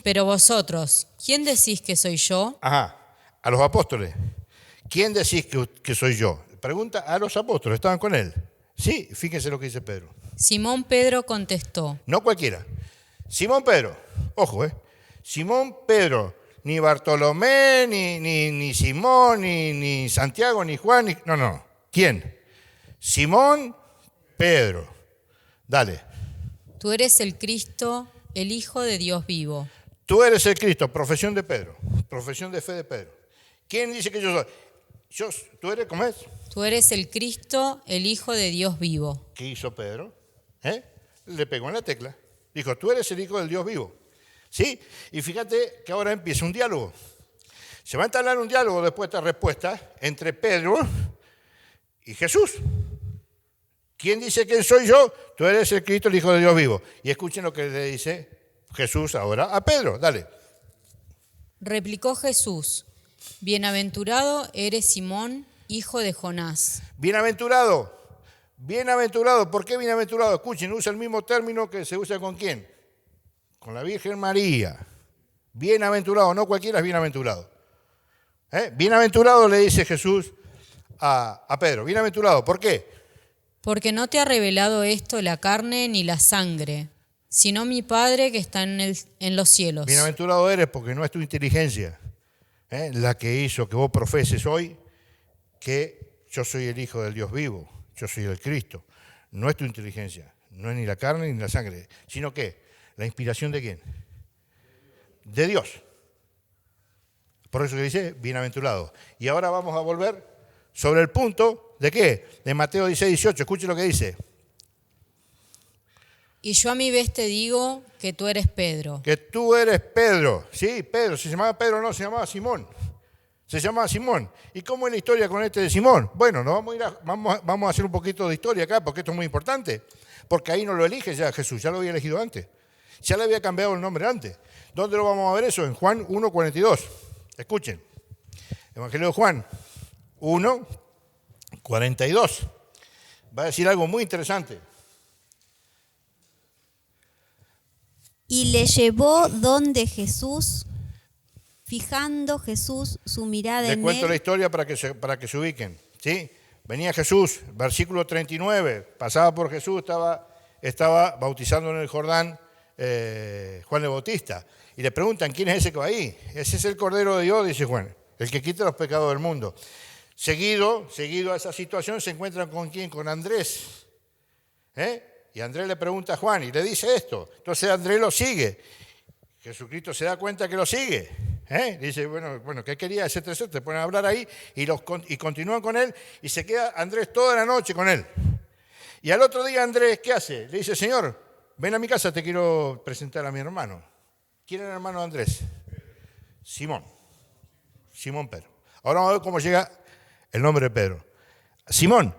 Pero vosotros, ¿quién decís que soy yo?
Ajá, a los apóstoles. ¿Quién decís que soy yo? Pregunta a los apóstoles, estaban con él. Sí, fíjense lo que dice Pedro.
Simón Pedro contestó.
No cualquiera. Simón Pedro, ojo, Simón Pedro, ni Bartolomé, ni Simón, ni Santiago, ni Juan, no. ¿Quién? Simón Pedro. Dale.
Tú eres el Cristo, el Hijo de Dios vivo.
Tú eres el Cristo, profesión de Pedro, profesión de fe de Pedro. ¿Quién dice que yo soy? ¿Tú eres, cómo es?
Tú eres el Cristo, el Hijo de Dios vivo.
¿Qué hizo Pedro? Le pegó en la tecla. Dijo, tú eres el Hijo del Dios vivo. ¿Sí? Y fíjate que ahora empieza un diálogo. Se va a entablar un diálogo después de esta respuesta entre Pedro y Jesús. ¿Quién dice que soy yo? Tú eres el Cristo, el Hijo de Dios vivo. Y escuchen lo que le dice Jesús ahora a Pedro. Dale.
Replicó Jesús, bienaventurado eres Simón, hijo de Jonás.
Bienaventurado. ¿Por qué bienaventurado? Escuchen, usa el mismo término que se usa con quién. Con la Virgen María. Bienaventurado, no cualquiera es bienaventurado. Bienaventurado le dice Jesús a Pedro. Bienaventurado, ¿por qué?
Porque no te ha revelado esto la carne ni la sangre, sino mi Padre que está en los cielos.
Bienaventurado eres porque no es tu inteligencia la que hizo que vos profeses hoy que yo soy el Hijo del Dios vivo, yo soy el Cristo. No es tu inteligencia, no es ni la carne ni la sangre, sino que la inspiración de quién? De Dios. Por eso que dice bienaventurado. Y ahora vamos a volver sobre el punto de qué? De Mateo 16:18. Escuchen lo que dice.
Y yo a mi vez te digo que tú eres Pedro.
Que tú eres Pedro. Sí, Pedro. Se llamaba Pedro, no, se llamaba Simón. Se llamaba Simón. ¿Y cómo es la historia con este de Simón? Bueno, vamos a hacer un poquito de historia acá, porque esto es muy importante. Porque ahí no lo elige ya Jesús, ya lo había elegido antes. Ya le había cambiado el nombre antes. ¿Dónde lo vamos a ver eso? En Juan 1:42. Escuchen. Evangelio de Juan 1:42. Va a decir algo muy interesante.
Y le llevó donde Jesús, fijando Jesús su mirada
Les
en
cuento
él.
la historia para que se ubiquen. ¿Sí? Venía Jesús, versículo 39, pasaba por Jesús, estaba bautizando en el Jordán Juan el Bautista. Y le preguntan, ¿quién es ese que va ahí? Ese es el Cordero de Dios, dice Juan, el que quita los pecados del mundo. Seguido a esa situación se encuentran con ¿quién? Con Andrés. Y Andrés le pregunta a Juan y le dice esto. Entonces Andrés lo sigue. Jesucristo se da cuenta que lo sigue. Dice, bueno, ¿qué quería? Etcétera, etcétera. Te ponen a hablar ahí y continúan con él y se queda Andrés toda la noche con él. Y al otro día Andrés, ¿qué hace? Le dice, Señor, ven a mi casa, te quiero presentar a mi hermano. ¿Quién era el hermano de Andrés? Simón Pedro. Ahora vamos a ver cómo llega el nombre de Pedro. Simón.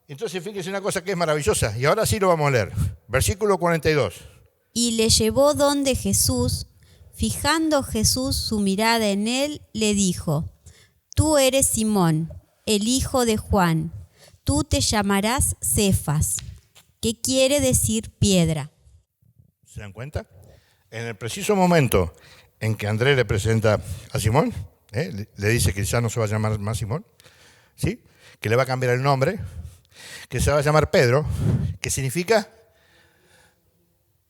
Entonces fíjense una cosa que es maravillosa. Y ahora sí lo vamos a leer. Versículo 42.
Y le llevó donde Jesús, fijando Jesús su mirada en él, le dijo, tú eres Simón, el hijo de Juan, tú te llamarás Cefas, que quiere decir piedra.
¿Se dan cuenta? En el preciso momento en que Andrés le presenta a Simón, le dice que ya no se va a llamar más Simón, ¿sí? Que le va a cambiar el nombre, que se va a llamar Pedro, que significa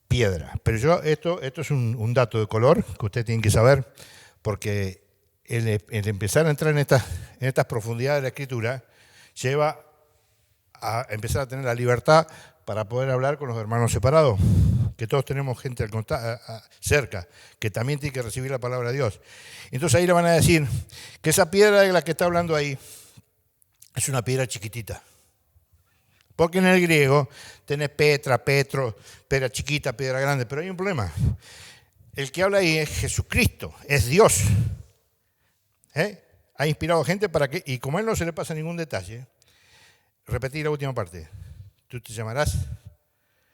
piedra. Pero esto es un dato de color que ustedes tienen que saber, porque el empezar a entrar en estas profundidades de la Escritura lleva a empezar a tener la libertad para poder hablar con los hermanos separados, que todos tenemos gente cerca, que también tiene que recibir la palabra de Dios. Entonces ahí le van a decir que esa piedra de la que está hablando ahí es una piedra chiquitita. Porque en el griego tenés Petra, Petro, piedra chiquita, piedra grande, pero hay un problema. El que habla ahí es Jesucristo, es Dios. Ha inspirado gente para que, y como a él no se le pasa ningún detalle, repetí la última parte. Tú te llamarás...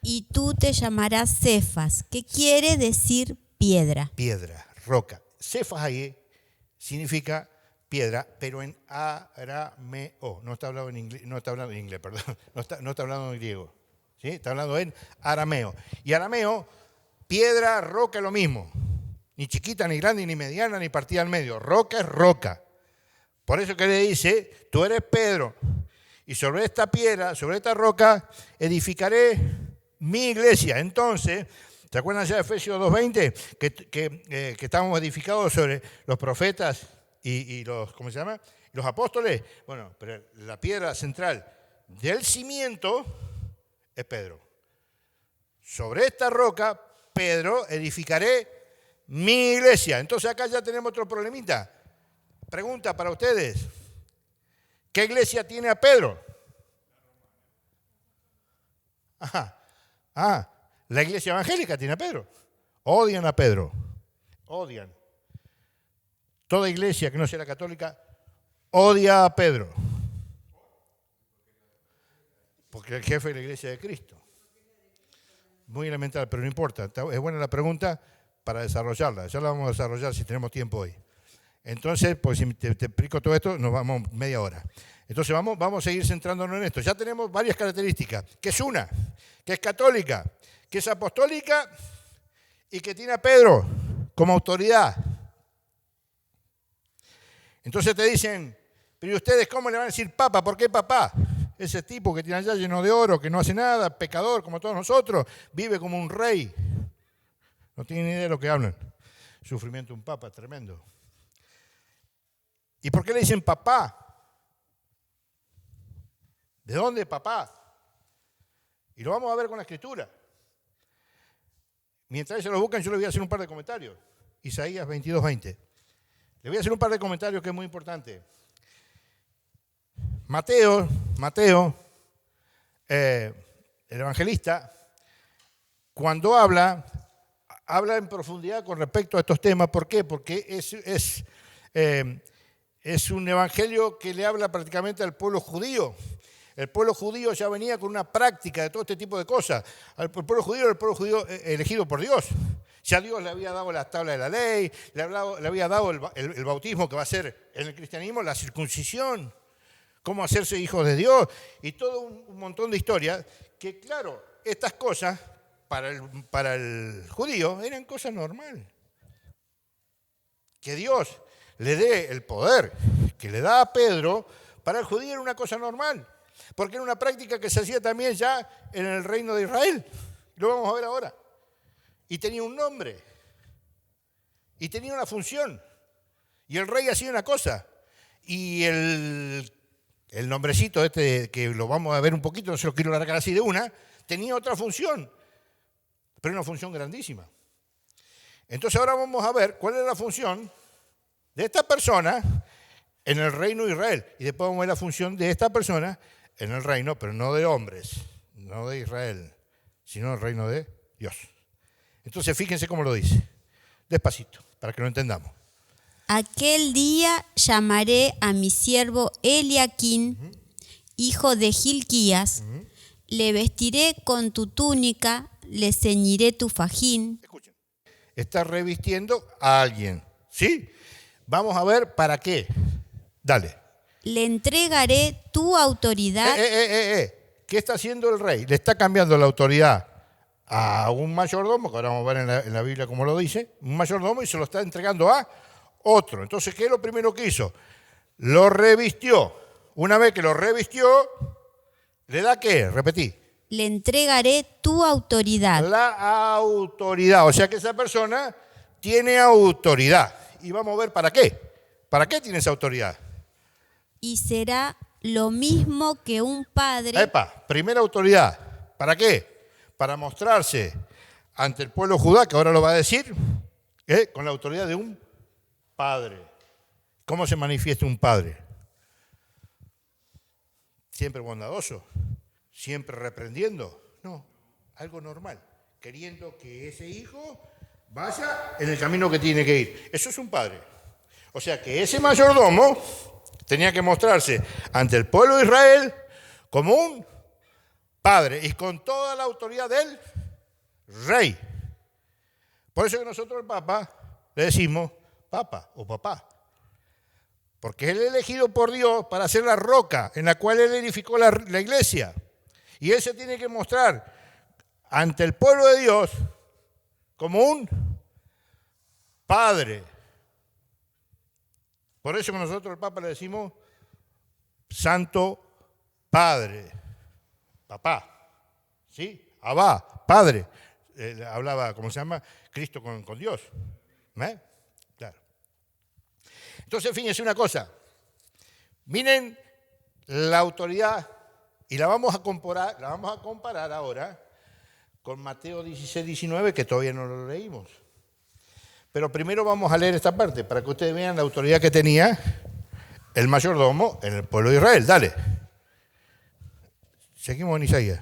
Y tú te llamarás Cefas, que quiere decir piedra.
Piedra, roca. Cefas ahí significa piedra, pero en arameo. No está hablando en inglés, perdón. No está hablando en griego. ¿Sí? Está hablando en arameo. Y arameo, piedra, roca es lo mismo. Ni chiquita, ni grande, ni mediana, ni partida al medio. Roca es roca. Por eso que le dice, tú eres Pedro. Y sobre esta piedra, sobre esta roca, edificaré mi iglesia. Entonces, ¿se acuerdan ya de Efesios 2:20? Que estábamos edificados sobre los profetas y los, ¿cómo se llama? Los apóstoles. Bueno, pero la piedra central del cimiento es Pedro. Sobre esta roca, Pedro, edificaré mi iglesia. Entonces acá ya tenemos otro problemita. Pregunta para ustedes. ¿Qué iglesia tiene a Pedro? La iglesia evangélica tiene a Pedro. Odian a Pedro. Odian. Toda iglesia que no sea la católica odia a Pedro. Porque el jefe de la iglesia es Cristo. Muy elemental, pero no importa. Es buena la pregunta para desarrollarla. Ya la vamos a desarrollar si tenemos tiempo hoy. Entonces, pues si te explico todo esto, nos vamos media hora. Entonces vamos a seguir centrándonos en esto. Ya tenemos varias características. Que es una, que es católica, que es apostólica y que tiene a Pedro como autoridad. Entonces te dicen, pero ¿y ustedes cómo le van a decir papa? ¿Por qué papá? Ese tipo que tiene allá lleno de oro, que no hace nada, pecador como todos nosotros, vive como un rey. No tienen ni idea de lo que hablan. Sufrimiento de un papa tremendo. ¿Y por qué le dicen papá? ¿De dónde papá? Y lo vamos a ver con la escritura. Mientras ellos lo buscan, yo les voy a hacer un par de comentarios. Isaías 22:20. Le voy a hacer un par de comentarios que es muy importante. Mateo, el evangelista, cuando habla en profundidad con respecto a estos temas. ¿Por qué? Porque es un evangelio que le habla prácticamente al pueblo judío. El pueblo judío ya venía con una práctica de todo este tipo de cosas. El pueblo judío era el pueblo judío elegido por Dios. Ya Dios le había dado las tablas de la ley, le había dado el bautismo que va a ser en el cristianismo, la circuncisión, cómo hacerse hijos de Dios y todo un montón de historias que, claro, estas cosas para el judío eran cosas normales. Que Dios le dé el poder que le da a Pedro, para el judío era una cosa normal, porque era una práctica que se hacía también ya en el reino de Israel. Lo vamos a ver ahora. Y tenía un nombre, y tenía una función, y el rey hacía una cosa, y el nombrecito este, que lo vamos a ver un poquito, no se lo quiero largar así de una, tenía otra función, pero una función grandísima. Entonces ahora vamos a ver cuál es la función de esta persona en el reino de Israel. Y después vamos a ver la función de esta persona en el reino, pero no de hombres, no de Israel, sino en el reino de Dios. Entonces fíjense cómo lo dice, despacito, para que lo entendamos.
Aquel día llamaré a mi siervo Eliaquín, hijo de Hilquías, le vestiré con tu túnica, le ceñiré tu fajín.
Escuchen, está revistiendo a alguien, ¿sí? Vamos a ver para qué. Dale.
Le entregaré tu autoridad.
¿Qué está haciendo el rey? Le está cambiando la autoridad a un mayordomo, que ahora vamos a ver en la Biblia cómo lo dice, un mayordomo, y se lo está entregando a otro. Entonces, ¿qué es lo primero que hizo? Lo revistió. Una vez que lo revistió, ¿le da qué? Repetí.
Le entregaré tu autoridad.
La autoridad. O sea que esa persona tiene autoridad. Y vamos a ver para qué. ¿Para qué tiene esa autoridad?
Y será lo mismo que un padre.
Primera autoridad. ¿Para qué? Para mostrarse ante el pueblo judá, que ahora lo va a decir, con la autoridad de un padre. ¿Cómo se manifiesta un padre? ¿Siempre bondadoso? ¿Siempre reprendiendo? No, algo normal, queriendo que ese hijo vaya en el camino que tiene que ir. Eso es un padre. O sea que ese mayordomo tenía que mostrarse ante el pueblo de Israel como un padre y con toda la autoridad del rey. Por eso que nosotros al Papa le decimos Papa o Papá. Porque él es elegido por Dios para ser la roca en la cual él edificó la iglesia. Y él se tiene que mostrar ante el pueblo de Dios como un padre. Por eso que nosotros al Papa le decimos Santo Padre, Papá, ¿sí? Abba, Padre. Hablaba, ¿cómo se llama? Cristo con Dios. Claro. Entonces, fíjense una cosa. Miren la autoridad y la vamos a comparar ahora con Mateo 16, 19, que todavía no lo leímos. Pero primero vamos a leer esta parte para que ustedes vean la autoridad que tenía el mayordomo en el pueblo de Israel. Dale. Seguimos en Isaías.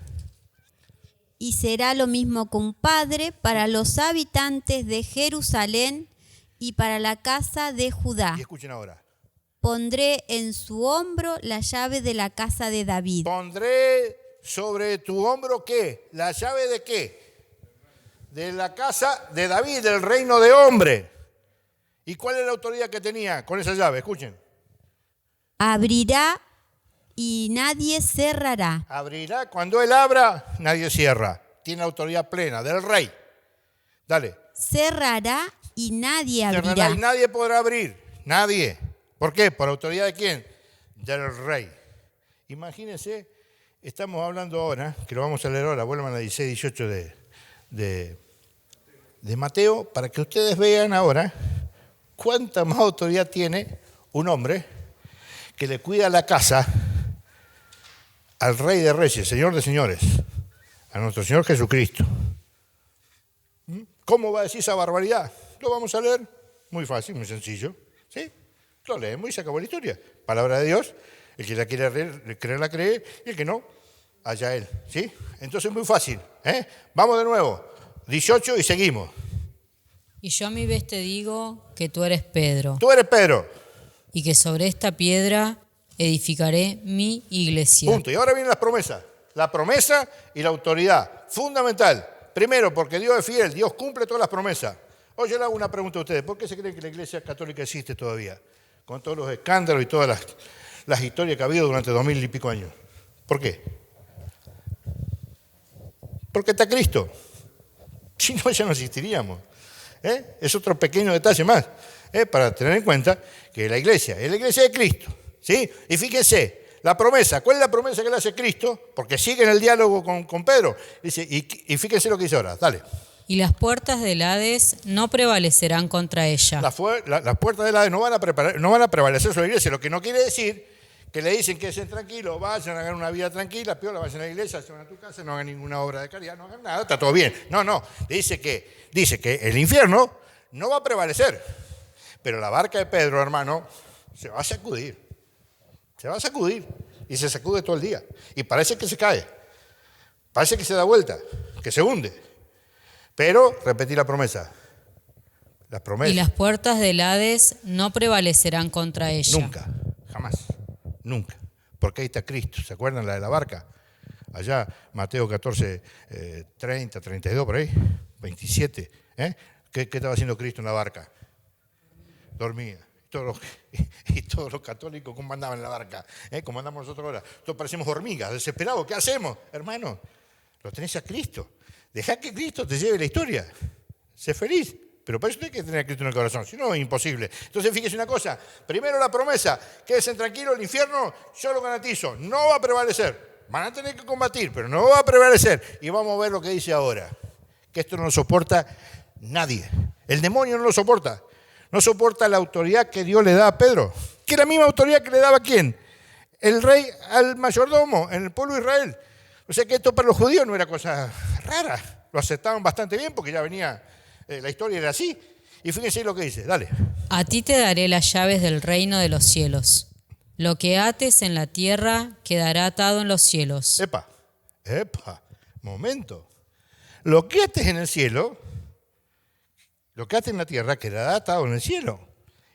Y será lo mismo que un padre para los habitantes de Jerusalén y para la casa de Judá.
Y escuchen ahora.
Pondré en su hombro la llave de la casa de David.
Pondré sobre tu hombro, ¿qué? ¿La llave de qué? De la casa de David, del reino de hombre. ¿Y cuál es la autoridad que tenía con esa llave? Escuchen.
Abrirá y nadie cerrará.
Abrirá, cuando él abra, nadie cierra. Tiene autoridad plena del rey. Dale.
Cerrará y nadie abrirá.
Cerrará y nadie podrá abrir. Nadie. ¿Por qué? ¿Por autoridad de quién? Del rey. Imagínense, estamos hablando ahora, que lo vamos a leer ahora, vuelvan a 16, 18 de Mateo, para que ustedes vean ahora cuánta más autoridad tiene un hombre que le cuida la casa al Rey de Reyes, Señor de Señores, a nuestro Señor Jesucristo. ¿Cómo va a decir esa barbaridad? Lo vamos a leer, muy fácil, muy sencillo, ¿sí? Lo leemos y se acabó la historia. Palabra de Dios, el que la quiere creer, la cree, y el que no, allá él, ¿sí? Entonces muy fácil, Vamos de nuevo, 18 y seguimos.
Y yo a mi vez te digo que tú eres Pedro,
Tú eres Pedro.
y que sobre esta piedra edificaré mi iglesia.
Punto. Y ahora vienen las promesas. La promesa y la autoridad. Fundamental. Primero, porque Dios es fiel. Dios cumple todas las promesas. Hoy yo le hago una pregunta a ustedes. ¿Por qué se creen que la iglesia católica existe todavía? Con todos los escándalos y todas las historias que ha habido durante 2000 y pico años. ¿Por qué? Porque está Cristo. Si no, ya no existiríamos. Es otro pequeño detalle más. Para tener en cuenta que la iglesia es la iglesia de Cristo. ¿Sí? Y fíjense, la promesa, ¿cuál es la promesa que le hace Cristo? Porque sigue en el diálogo con Pedro. Dice, y fíjense lo que dice ahora, dale.
Y las puertas del Hades no prevalecerán contra ella.
Las puertas del Hades no van a prevalecer sobre la iglesia, lo que no quiere decir que le dicen que estén tranquilos, vayan, hagan una vida tranquila, piola, vayan a la iglesia, se van a tu casa, no hagan ninguna obra de caridad, no hagan nada, está todo bien. No, dice que el infierno no va a prevalecer. Pero la barca de Pedro, hermano, se va a sacudir. Se va a sacudir. Y se sacude todo el día. Y parece que se cae. Parece que se da vuelta, que se hunde. Pero, repetí la promesa. La promesa.
Y las puertas del Hades no prevalecerán contra ella.
Nunca, jamás, nunca. Porque ahí está Cristo. ¿Se acuerdan la de la barca? Allá, Mateo 14, 30, 32, por ahí, 27. ¿Qué estaba haciendo Cristo en la barca? Dormía. Y todos los católicos, ¿cómo andaban en la barca? ¿Cómo andamos nosotros ahora? Todos parecemos hormigas, desesperados. ¿Qué hacemos? Hermano, lo tenés a Cristo. Dejá que Cristo te lleve la historia. Sé feliz. Pero para eso hay que tener a Cristo en el corazón, si no es imposible. Entonces fíjese una cosa, primero la promesa, quédense tranquilos, el infierno yo lo garantizo, no va a prevalecer. Van a tener que combatir, pero no va a prevalecer. Y vamos a ver lo que dice ahora, que esto no lo soporta nadie. El demonio no lo soporta. No soporta la autoridad que Dios le da a Pedro, que es la misma autoridad que le daba a ¿quién? El rey al mayordomo en el pueblo de Israel. O sea que esto para los judíos no era cosa rara, lo aceptaban bastante bien porque ya venía... La historia era así. Y fíjense lo que dice, dale.
A ti te daré las llaves del reino de los cielos. Lo que ates en la tierra quedará atado en los cielos.
Epa, momento. Lo que ates en el cielo, lo que ates en la tierra quedará atado en el cielo.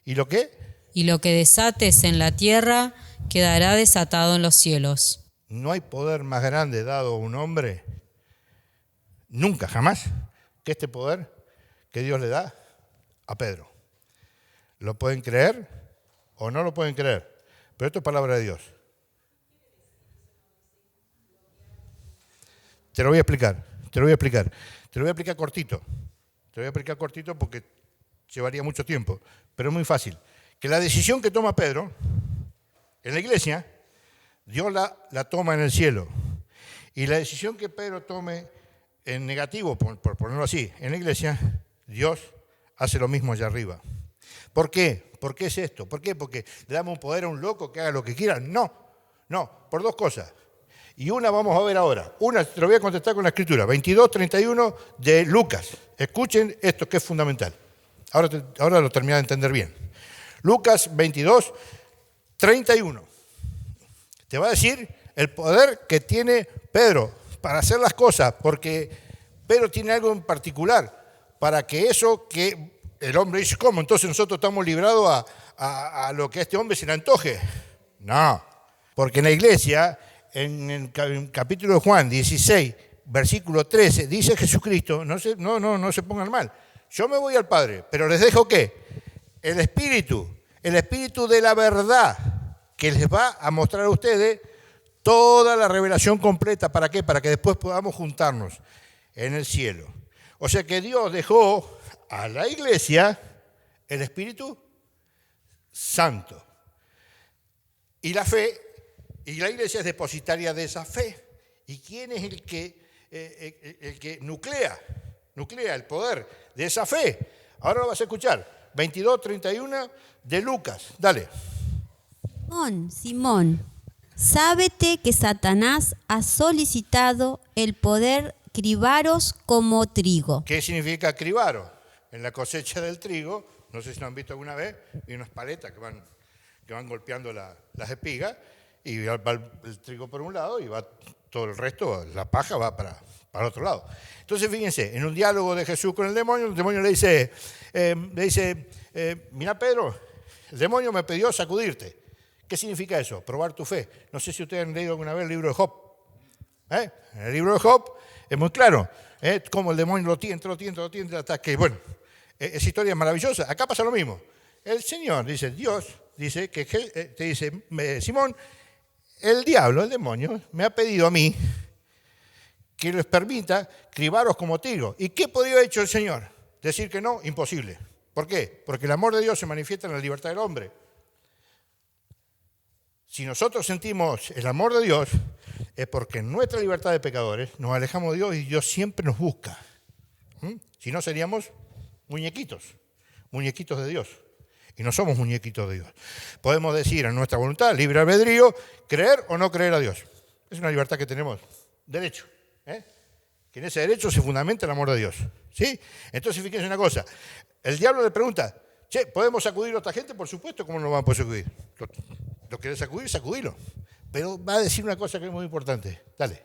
¿Y lo qué?
Y lo que desates en la tierra quedará desatado en los cielos.
No hay poder más grande dado a un hombre, nunca, jamás, que este poder que Dios le da a Pedro. ¿Lo pueden creer o no lo pueden creer? Pero esto es palabra de Dios. Te lo voy a explicar cortito. Te lo voy a explicar cortito porque llevaría mucho tiempo, pero es muy fácil. Que la decisión que toma Pedro en la iglesia, Dios la toma en el cielo. Y la decisión que Pedro tome en negativo, por ponerlo así, en la iglesia, Dios hace lo mismo allá arriba. ¿Por qué? ¿Por qué es esto? ¿Por qué? Porque le damos un poder a un loco que haga lo que quiera. No, por dos cosas. Y una vamos a ver ahora. Una te lo voy a contestar con la escritura. 22, 31 de Lucas. Escuchen esto que es fundamental. Ahora lo terminé de entender bien. Lucas 22, 31. Te va a decir el poder que tiene Pedro para hacer las cosas, porque Pedro tiene algo en particular. Para que eso que el hombre dice, ¿cómo? Entonces nosotros estamos librados a lo que a este hombre se le antoje. No, porque en la iglesia, en el capítulo de Juan 16, versículo 13, dice Jesucristo, no se pongan mal, yo me voy al Padre, pero les dejo ¿qué? El Espíritu de la verdad, que les va a mostrar a ustedes toda la revelación completa. ¿Para qué? Para que después podamos juntarnos en el cielo. O sea que Dios dejó a la iglesia el Espíritu Santo. Y la fe, y la iglesia es depositaria de esa fe. ¿Y quién es el que nuclea el poder de esa fe? Ahora lo vas a escuchar. 22, 31 de Lucas. Dale.
Simón, sábete que Satanás ha solicitado el poder cribaros como trigo.
¿Qué significa cribaros? En la cosecha del trigo, no sé si lo han visto alguna vez, hay unas paletas que van golpeando las espigas y va el trigo por un lado y va todo el resto, la paja va para el otro lado. Entonces fíjense, en un diálogo de Jesús con el demonio le dice, mira Pedro, el demonio me pidió sacudirte. ¿Qué significa eso? Probar tu fe. No sé si ustedes han leído alguna vez el libro de Job. En el libro de Job es muy claro, cómo el demonio lo tienta hasta que, bueno, esa historia es maravillosa. Acá pasa lo mismo. El Señor dice, Dios dice que te dice, Simón, el diablo, el demonio, me ha pedido a mí que les permita cribaros como trigo. ¿Y qué podría haber hecho el Señor? Decir que no, imposible. ¿Por qué? Porque el amor de Dios se manifiesta en la libertad del hombre. Si nosotros sentimos el amor de Dios, es porque en nuestra libertad de pecadores nos alejamos de Dios y Dios siempre nos busca. Si no, seríamos muñequitos de Dios. Y no somos muñequitos de Dios. Podemos decir en nuestra voluntad, libre albedrío, creer o no creer a Dios. Es una libertad que tenemos, derecho. Que en ese derecho se fundamenta el amor de Dios. ¿Sí? Entonces, fíjense una cosa. El diablo le pregunta, Che, ¿podemos sacudir a esta gente? Por supuesto, ¿cómo no vamos a poder sacudir? ¿Lo querés sacudir? Sacudilo. Pero va a decir una cosa que es muy importante. Dale.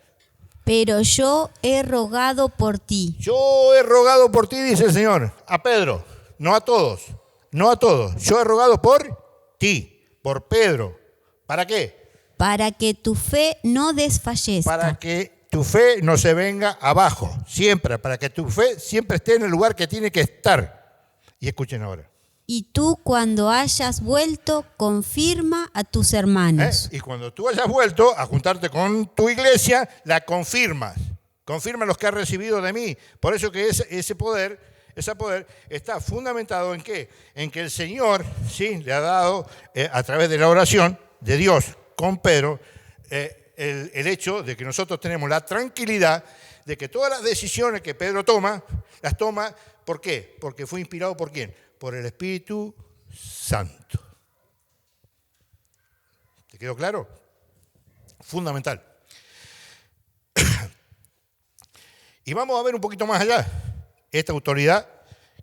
Pero yo he rogado por ti.
Yo he rogado por ti, dice el Señor. A Pedro, no a todos. No a todos. Yo he rogado por ti, por Pedro. ¿Para qué?
Para que tu fe no desfallezca.
Para que tu fe no se venga abajo. Siempre. Para que tu fe siempre esté en el lugar que tiene que estar. Y escuchen ahora.
Y tú cuando hayas vuelto, confirma a tus hermanos.
Y cuando tú hayas vuelto a juntarte con tu iglesia, la confirmas. Confirma los que has recibido de mí. Por eso que ese poder está fundamentado en ¿qué? En que el Señor, ¿sí?, le ha dado a través de la oración de Dios con Pedro el hecho de que nosotros tenemos la tranquilidad de que todas las decisiones que Pedro toma, las toma, ¿por qué? Porque fue inspirado ¿por quién? Por el Espíritu Santo. ¿Te quedó claro? Fundamental. Y vamos a ver un poquito más allá esta autoridad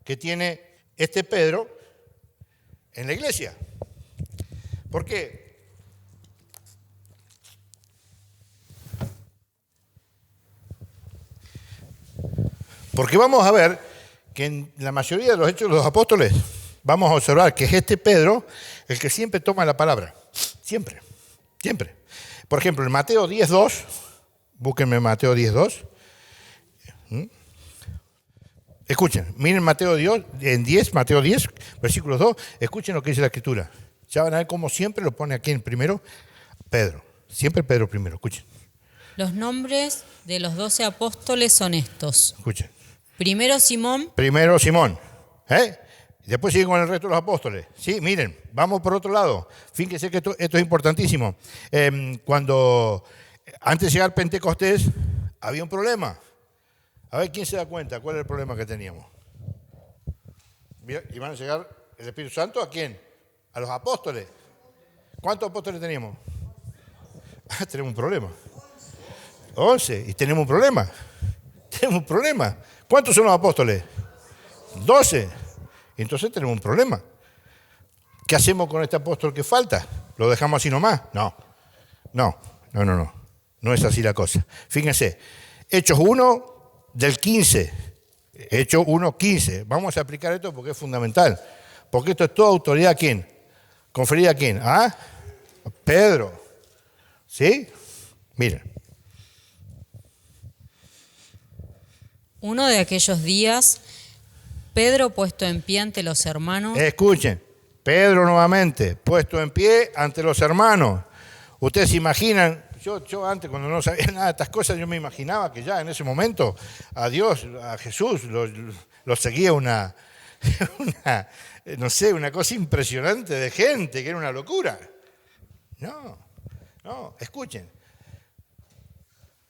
que tiene este Pedro en la iglesia. ¿Por qué? Porque vamos a ver que en la mayoría de los hechos de los apóstoles vamos a observar que es este Pedro el que siempre toma la palabra. Siempre, siempre. Por ejemplo, en Mateo 10:2, búsquenme Mateo 10:2. Escuchen, miren Mateo 10, versículos 2, escuchen lo que dice la Escritura. Ya van a ver cómo siempre lo pone aquí en primero Pedro. Siempre Pedro primero, escuchen.
Los nombres de los 12 apóstoles son estos.
Escuchen.
Primero Simón.
Después sigue con el resto de los apóstoles. Sí, miren, vamos por otro lado. Fíjense que esto es importantísimo. Cuando antes de llegar Pentecostés, había un problema. A ver, ¿quién se da cuenta? ¿Cuál es el problema que teníamos? ¿Iban a llegar el Espíritu Santo a quién? A los apóstoles. ¿Cuántos apóstoles teníamos? Tenemos un problema. 11. Y tenemos un problema. Tenemos un problema. ¿Cuántos son los apóstoles? 12. Entonces tenemos un problema. ¿Qué hacemos con este apóstol que falta? ¿Lo dejamos así nomás? No. No es así la cosa. Fíjense. Hechos 1 del 15. Hechos 1:15. Vamos a aplicar esto porque es fundamental. Porque esto es toda autoridad ¿a quién? ¿Conferida a quién? A Pedro. ¿Sí? Miren.
Uno de aquellos días, Pedro puesto en pie ante los hermanos.
Escuchen, Pedro nuevamente, puesto en pie ante los hermanos. Ustedes se imaginan, yo antes cuando no sabía nada de estas cosas, yo me imaginaba que ya en ese momento a Dios, a Jesús, lo seguía una cosa impresionante de gente, que era una locura. No, escuchen.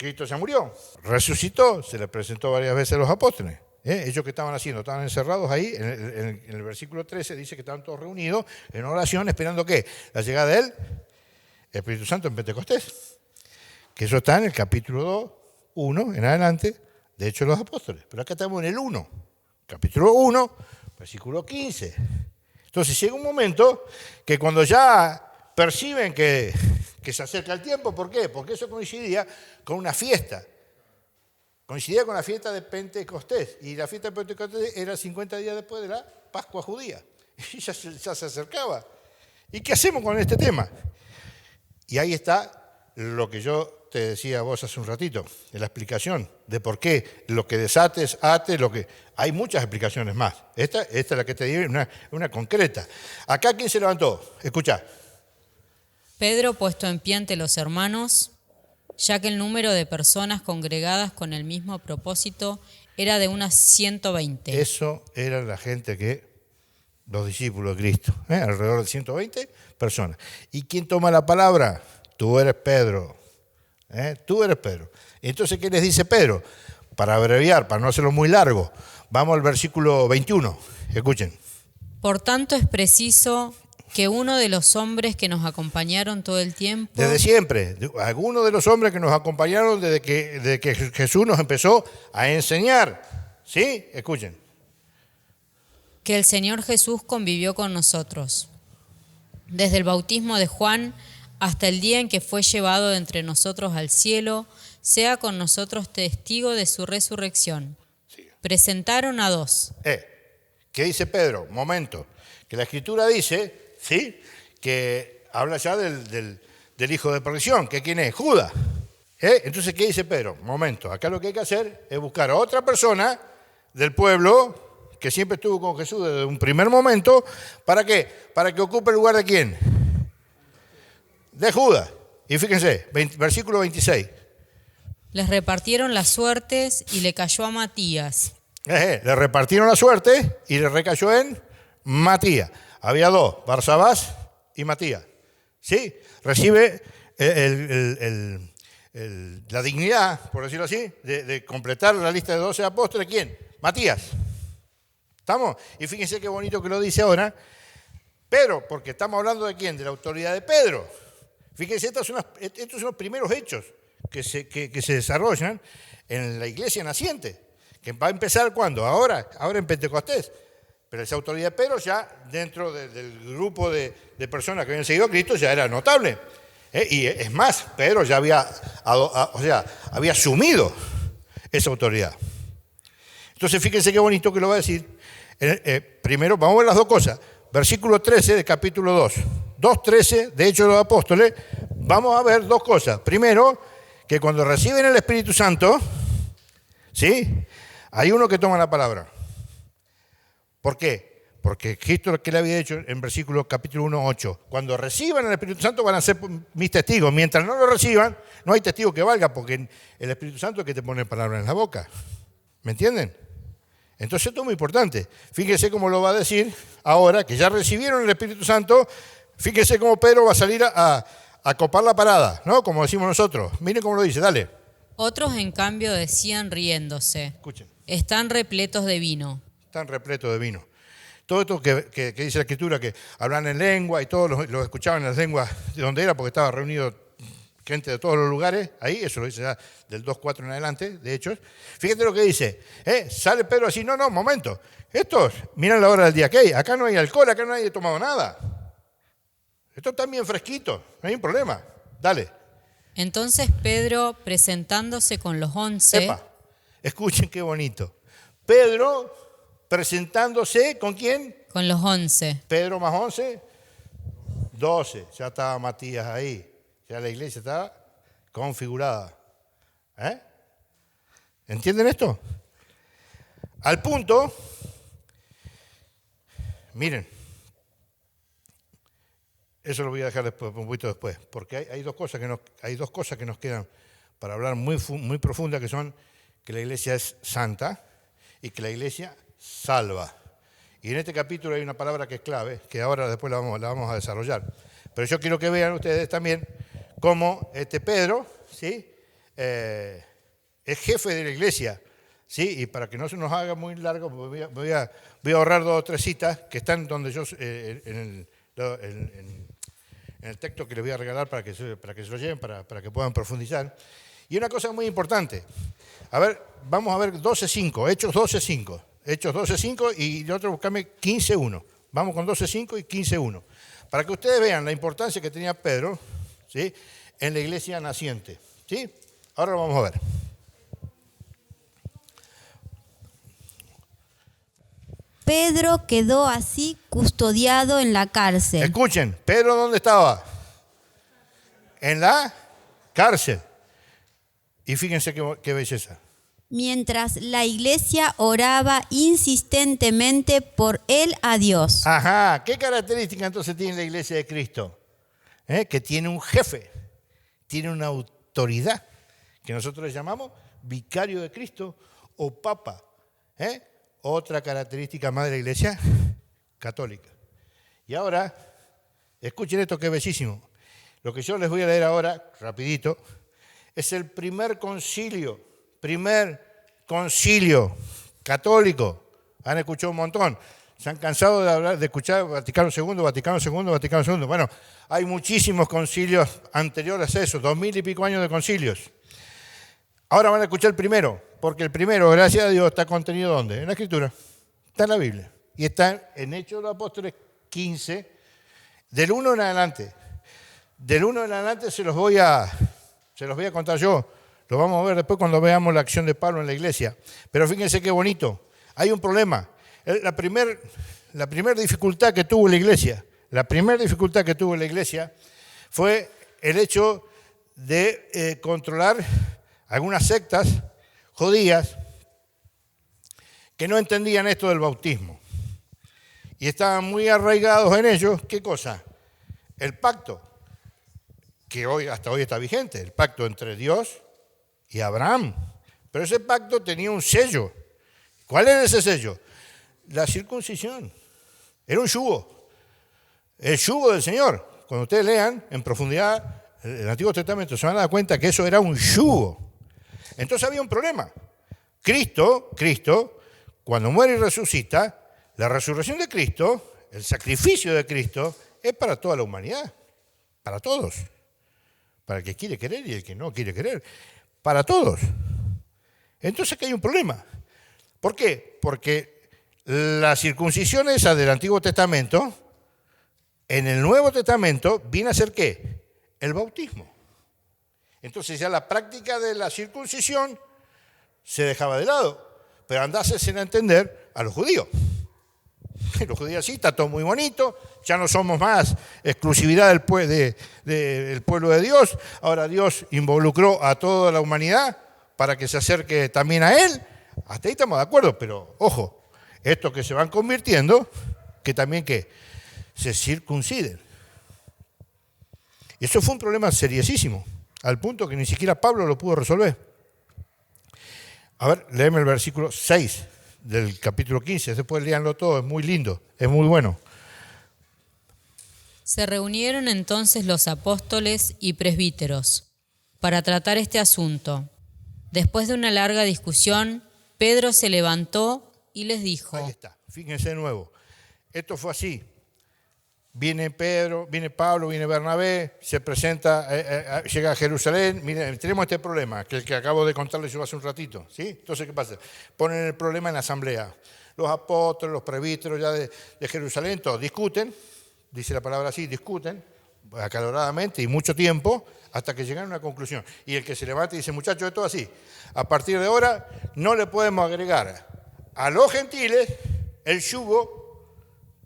Cristo ya murió, resucitó, se le presentó varias veces a los apóstoles. Ellos que estaban haciendo, estaban encerrados ahí, en el versículo 13 dice que estaban todos reunidos en oración, esperando ¿qué? La llegada del Espíritu Santo en Pentecostés. Que eso está en el capítulo 2, 1 en adelante, de Hechos de los Apóstoles. Pero acá estamos en el 1, capítulo 1, versículo 15. Entonces llega un momento que cuando ya perciben que se acerca el tiempo, ¿por qué? Porque eso coincidía con una fiesta. Coincidía con la fiesta de Pentecostés. Y la fiesta de Pentecostés era 50 días después de la Pascua judía. Y ya se acercaba. ¿Y qué hacemos con este tema? Y ahí está lo que yo te decía a vos hace un ratito, de la explicación de por qué lo que desates, ates, hay muchas explicaciones más. Esta es la que te digo, una concreta. Acá, ¿quién se levantó? Escuchá.
Pedro puesto en pie ante los hermanos, ya que el número de personas congregadas con el mismo propósito era de unas 120.
Eso era la gente los discípulos de Cristo, alrededor de 120 personas. ¿Y quién toma la palabra? Tú eres Pedro. Tú eres Pedro. Entonces, ¿qué les dice Pedro? Para abreviar, para no hacerlo muy largo, vamos al versículo 21. Escuchen.
Por tanto, es preciso que uno de los hombres que nos acompañaron todo el tiempo.
Desde siempre, algunos de los hombres que nos acompañaron desde que Jesús nos empezó a enseñar. ¿Sí? Escuchen.
que el Señor Jesús convivió con nosotros, desde el bautismo de Juan hasta el día en que fue llevado de entre nosotros al cielo, sea con nosotros testigo de su resurrección.
Sí.
Presentaron a dos.
¿Qué dice Pedro? Momento. Que la Escritura dice, ¿sí?, que habla ya del hijo de perdición, que ¿quién es? Judas. Entonces, ¿qué dice Pedro? Momento. Acá lo que hay que hacer es buscar a otra persona del pueblo que siempre estuvo con Jesús desde un primer momento. ¿Para qué? Para que ocupe el lugar de ¿quién? De Judas. Y fíjense, versículo 26.
Les repartieron las suertes y le cayó a Matías.
Le repartieron la suerte y le recayó en Matías. Había dos, Barsabás y Matías. ¿Sí? Recibe la dignidad, por decirlo así, de completar la lista de 12 apóstoles. ¿Quién? Matías. ¿Estamos? Y fíjense qué bonito que lo dice ahora. Pedro, porque estamos hablando de ¿quién? De la autoridad de Pedro. Fíjense, estos son los primeros hechos que se desarrollan en la iglesia naciente. Que va a empezar ¿cuándo? Ahora en Pentecostés. Pero esa autoridad de Pedro ya dentro del grupo de personas que habían seguido a Cristo ya era notable. Y es más, Pedro ya había asumido esa autoridad. Entonces fíjense qué bonito que lo va a decir. Primero vamos a ver las dos cosas. Versículo 13 de capítulo 2. 2.13 de Hechos de los Apóstoles. Vamos a ver dos cosas. Primero, que cuando reciben el Espíritu Santo, ¿sí?, hay uno que toma la palabra. ¿Por qué? Porque Cristo lo que le había dicho en versículo capítulo 1:8. Cuando reciban el Espíritu Santo van a ser mis testigos. Mientras no lo reciban, no hay testigo que valga, porque el Espíritu Santo es que te pone palabras en la boca. ¿Me entienden? Entonces esto es muy importante. Fíjense cómo lo va a decir ahora, que ya recibieron el Espíritu Santo. Fíjense cómo Pedro va a salir a copar la parada, ¿no? Como decimos nosotros. Miren cómo lo dice, dale.
Otros, en cambio, decían riéndose.
Escuchen.
Están repletos de vino.
Están repletos de vino. Todo esto que dice la Escritura, que hablan en lengua y todos los escuchaban en las lenguas de donde era, porque estaba reunido gente de todos los lugares, ahí, eso lo dice ya del 2:4 en adelante, de Hechos. Fíjate lo que dice. Sale Pedro así, no, momento. Estos, miran la hora del día que hay. Acá no hay alcohol, acá nadie ha tomado nada. Esto está bien fresquito, no hay un problema. Dale.
Entonces Pedro, presentándose con los 11...
Epa, escuchen qué bonito. Pedro presentándose, ¿con quién?
Con los 11.
Pedro más 11, 12. Ya estaba Matías ahí. Ya la iglesia estaba configurada. ¿Entienden esto? Al punto, miren, eso lo voy a dejar después, un poquito después, porque hay dos cosas que nos quedan para hablar muy profundas, que son que la iglesia es santa y que la iglesia salva. Y en este capítulo hay una palabra que es clave, que ahora después la vamos a desarrollar. Pero yo quiero que vean ustedes también cómo Pedro, ¿sí?, es jefe de la iglesia, ¿sí? Y para que no se nos haga muy largo, voy a ahorrar 2 o 3 citas que están donde yo en el texto que les voy a regalar para que se lo lleven, para que puedan profundizar. Y una cosa muy importante. A ver, vamos a ver 12.5, Hechos 12.5. Hechos 12.5 y de otro buscame 15.1. Vamos con 12.5 y 15.1. Para que ustedes vean la importancia que tenía Pedro, ¿sí?, en la iglesia naciente. ¿Sí? Ahora lo vamos a ver.
Pedro quedó así custodiado en la cárcel.
Escuchen, Pedro, ¿dónde estaba? En la cárcel. Y fíjense qué belleza.
Mientras la iglesia oraba insistentemente por él a Dios.
Ajá, ¿qué característica entonces tiene la iglesia de Cristo? Que tiene un jefe, tiene una autoridad, que nosotros le llamamos vicario de Cristo o papa. Otra característica más de la iglesia católica. Y ahora, escuchen esto que es bellísimo. Lo que yo les voy a leer ahora, rapidito, es el primer concilio católico. Han escuchado un montón. Se han cansado de escuchar Vaticano II. Bueno, hay muchísimos concilios anteriores a eso, 2000 y pico años de concilios. Ahora van a escuchar el primero, porque el primero, gracias a Dios, está contenido ¿dónde? En la Escritura. Está en la Biblia. Y está en Hechos de los Apóstoles 15, del 1 en adelante. Del 1 en adelante se los voy a contar yo. Lo vamos a ver después cuando veamos la acción de Pablo en la iglesia. Pero fíjense qué bonito. Hay un problema. La primera dificultad que tuvo la iglesia, fue el hecho de controlar algunas sectas judías que no entendían esto del bautismo. Y estaban muy arraigados en ellos. ¿Qué cosa? El pacto, que hasta hoy está vigente, el pacto entre Dios y Abraham. Pero ese pacto tenía un sello. ¿Cuál era ese sello? La circuncisión. Era un yugo. El yugo del Señor. Cuando ustedes lean en profundidad el Antiguo Testamento, se van a dar cuenta que eso era un yugo. Entonces había un problema. Cristo, cuando muere y resucita, la resurrección de Cristo, el sacrificio de Cristo, es para toda la humanidad. Para todos. Para el que quiere querer y el que no quiere querer. Para todos. Entonces aquí hay un problema. ¿Por qué? Porque la circuncisión esa del Antiguo Testamento, en el Nuevo Testamento, viene a ser ¿qué? El bautismo. Entonces ya la práctica de la circuncisión se dejaba de lado, pero andásese a entender a los judíos. Los judíos sí, está todo muy bonito, ya no somos más exclusividad del pueblo de Dios, ahora Dios involucró a toda la humanidad para que se acerque también a Él. Hasta ahí estamos de acuerdo, pero ojo, estos que se van convirtiendo, que también que se circunciden. Y eso fue un problema seriosísimo, al punto que ni siquiera Pablo lo pudo resolver. A ver, léeme el versículo 6 del capítulo 15, después léanlo todo, es muy lindo, es muy bueno.
Se reunieron entonces los apóstoles y presbíteros para tratar este asunto. Después de una larga discusión, Pedro se levantó y les dijo...
Ahí está, fíjense de nuevo, esto fue así. Viene Pedro, viene Pablo, viene Bernabé, se presenta, llega a Jerusalén. Miren, tenemos este problema, que el que acabo de contarles yo hace un ratito, ¿sí? Entonces, ¿qué pasa? Ponen el problema en la asamblea. Los apóstoles, los presbíteros ya de Jerusalén, todos discuten, dice la palabra así, discuten acaloradamente y mucho tiempo hasta que llegan a una conclusión. Y el que se levanta y dice, muchachos, esto es así. A partir de ahora no le podemos agregar a los gentiles el yugo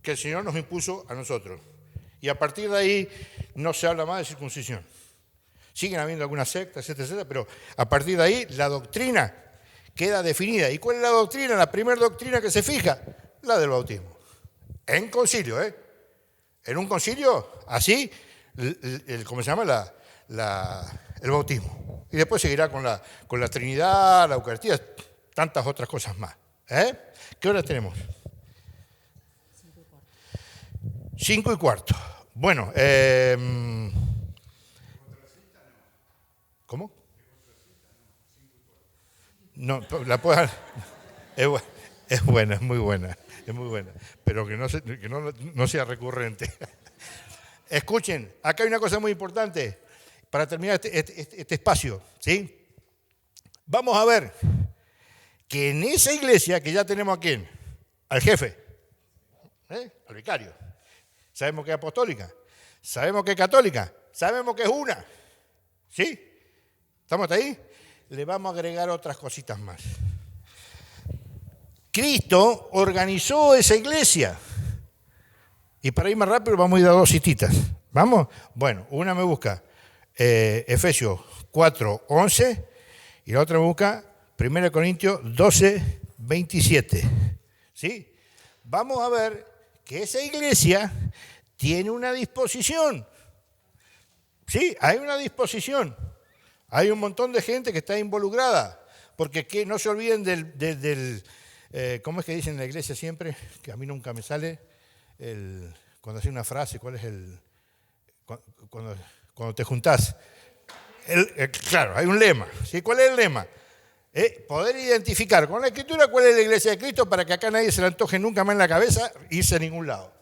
que el Señor nos impuso a nosotros. Y a partir de ahí no se habla más de circuncisión. Siguen habiendo algunas sectas, etcétera, pero a partir de ahí la doctrina queda definida. ¿Y cuál es la doctrina? La primera doctrina que se fija, la del bautismo. En concilio, ¿eh? En un concilio, así, ¿cómo se llama? El bautismo. Y después seguirá con la Trinidad, la Eucaristía, tantas otras cosas más. ¿Qué hora tenemos? 5:15. Bueno, ¿cómo? No, la puedo. Es buena, es muy buena, pero que no sea recurrente. Escuchen, acá hay una cosa muy importante para terminar este espacio, ¿sí? Vamos a ver que en esa iglesia que ya tenemos aquí, al jefe, al vicario, sabemos que es apostólica, sabemos que es católica, sabemos que es una, ¿sí? ¿Estamos hasta ahí? Le vamos a agregar otras cositas más. Cristo organizó esa iglesia. Y para ir más rápido vamos a ir a dos cititas. ¿Vamos? Bueno, una me busca Efesios 4:11 y la otra me busca 1 Corintios 12:27. ¿Sí? Vamos a ver que esa iglesia tiene una disposición. Sí, hay una disposición. Hay un montón de gente que está involucrada. Porque que no se olviden del ¿cómo es que dicen en la iglesia siempre? Que a mí nunca me sale cuando hace una frase, ¿cuál es cuando te juntás? Claro, hay un lema. ¿Sí? ¿Cuál es el lema? Poder identificar con la Escritura cuál es la iglesia de Cristo para que acá nadie se le antoje nunca más en la cabeza irse a ningún lado.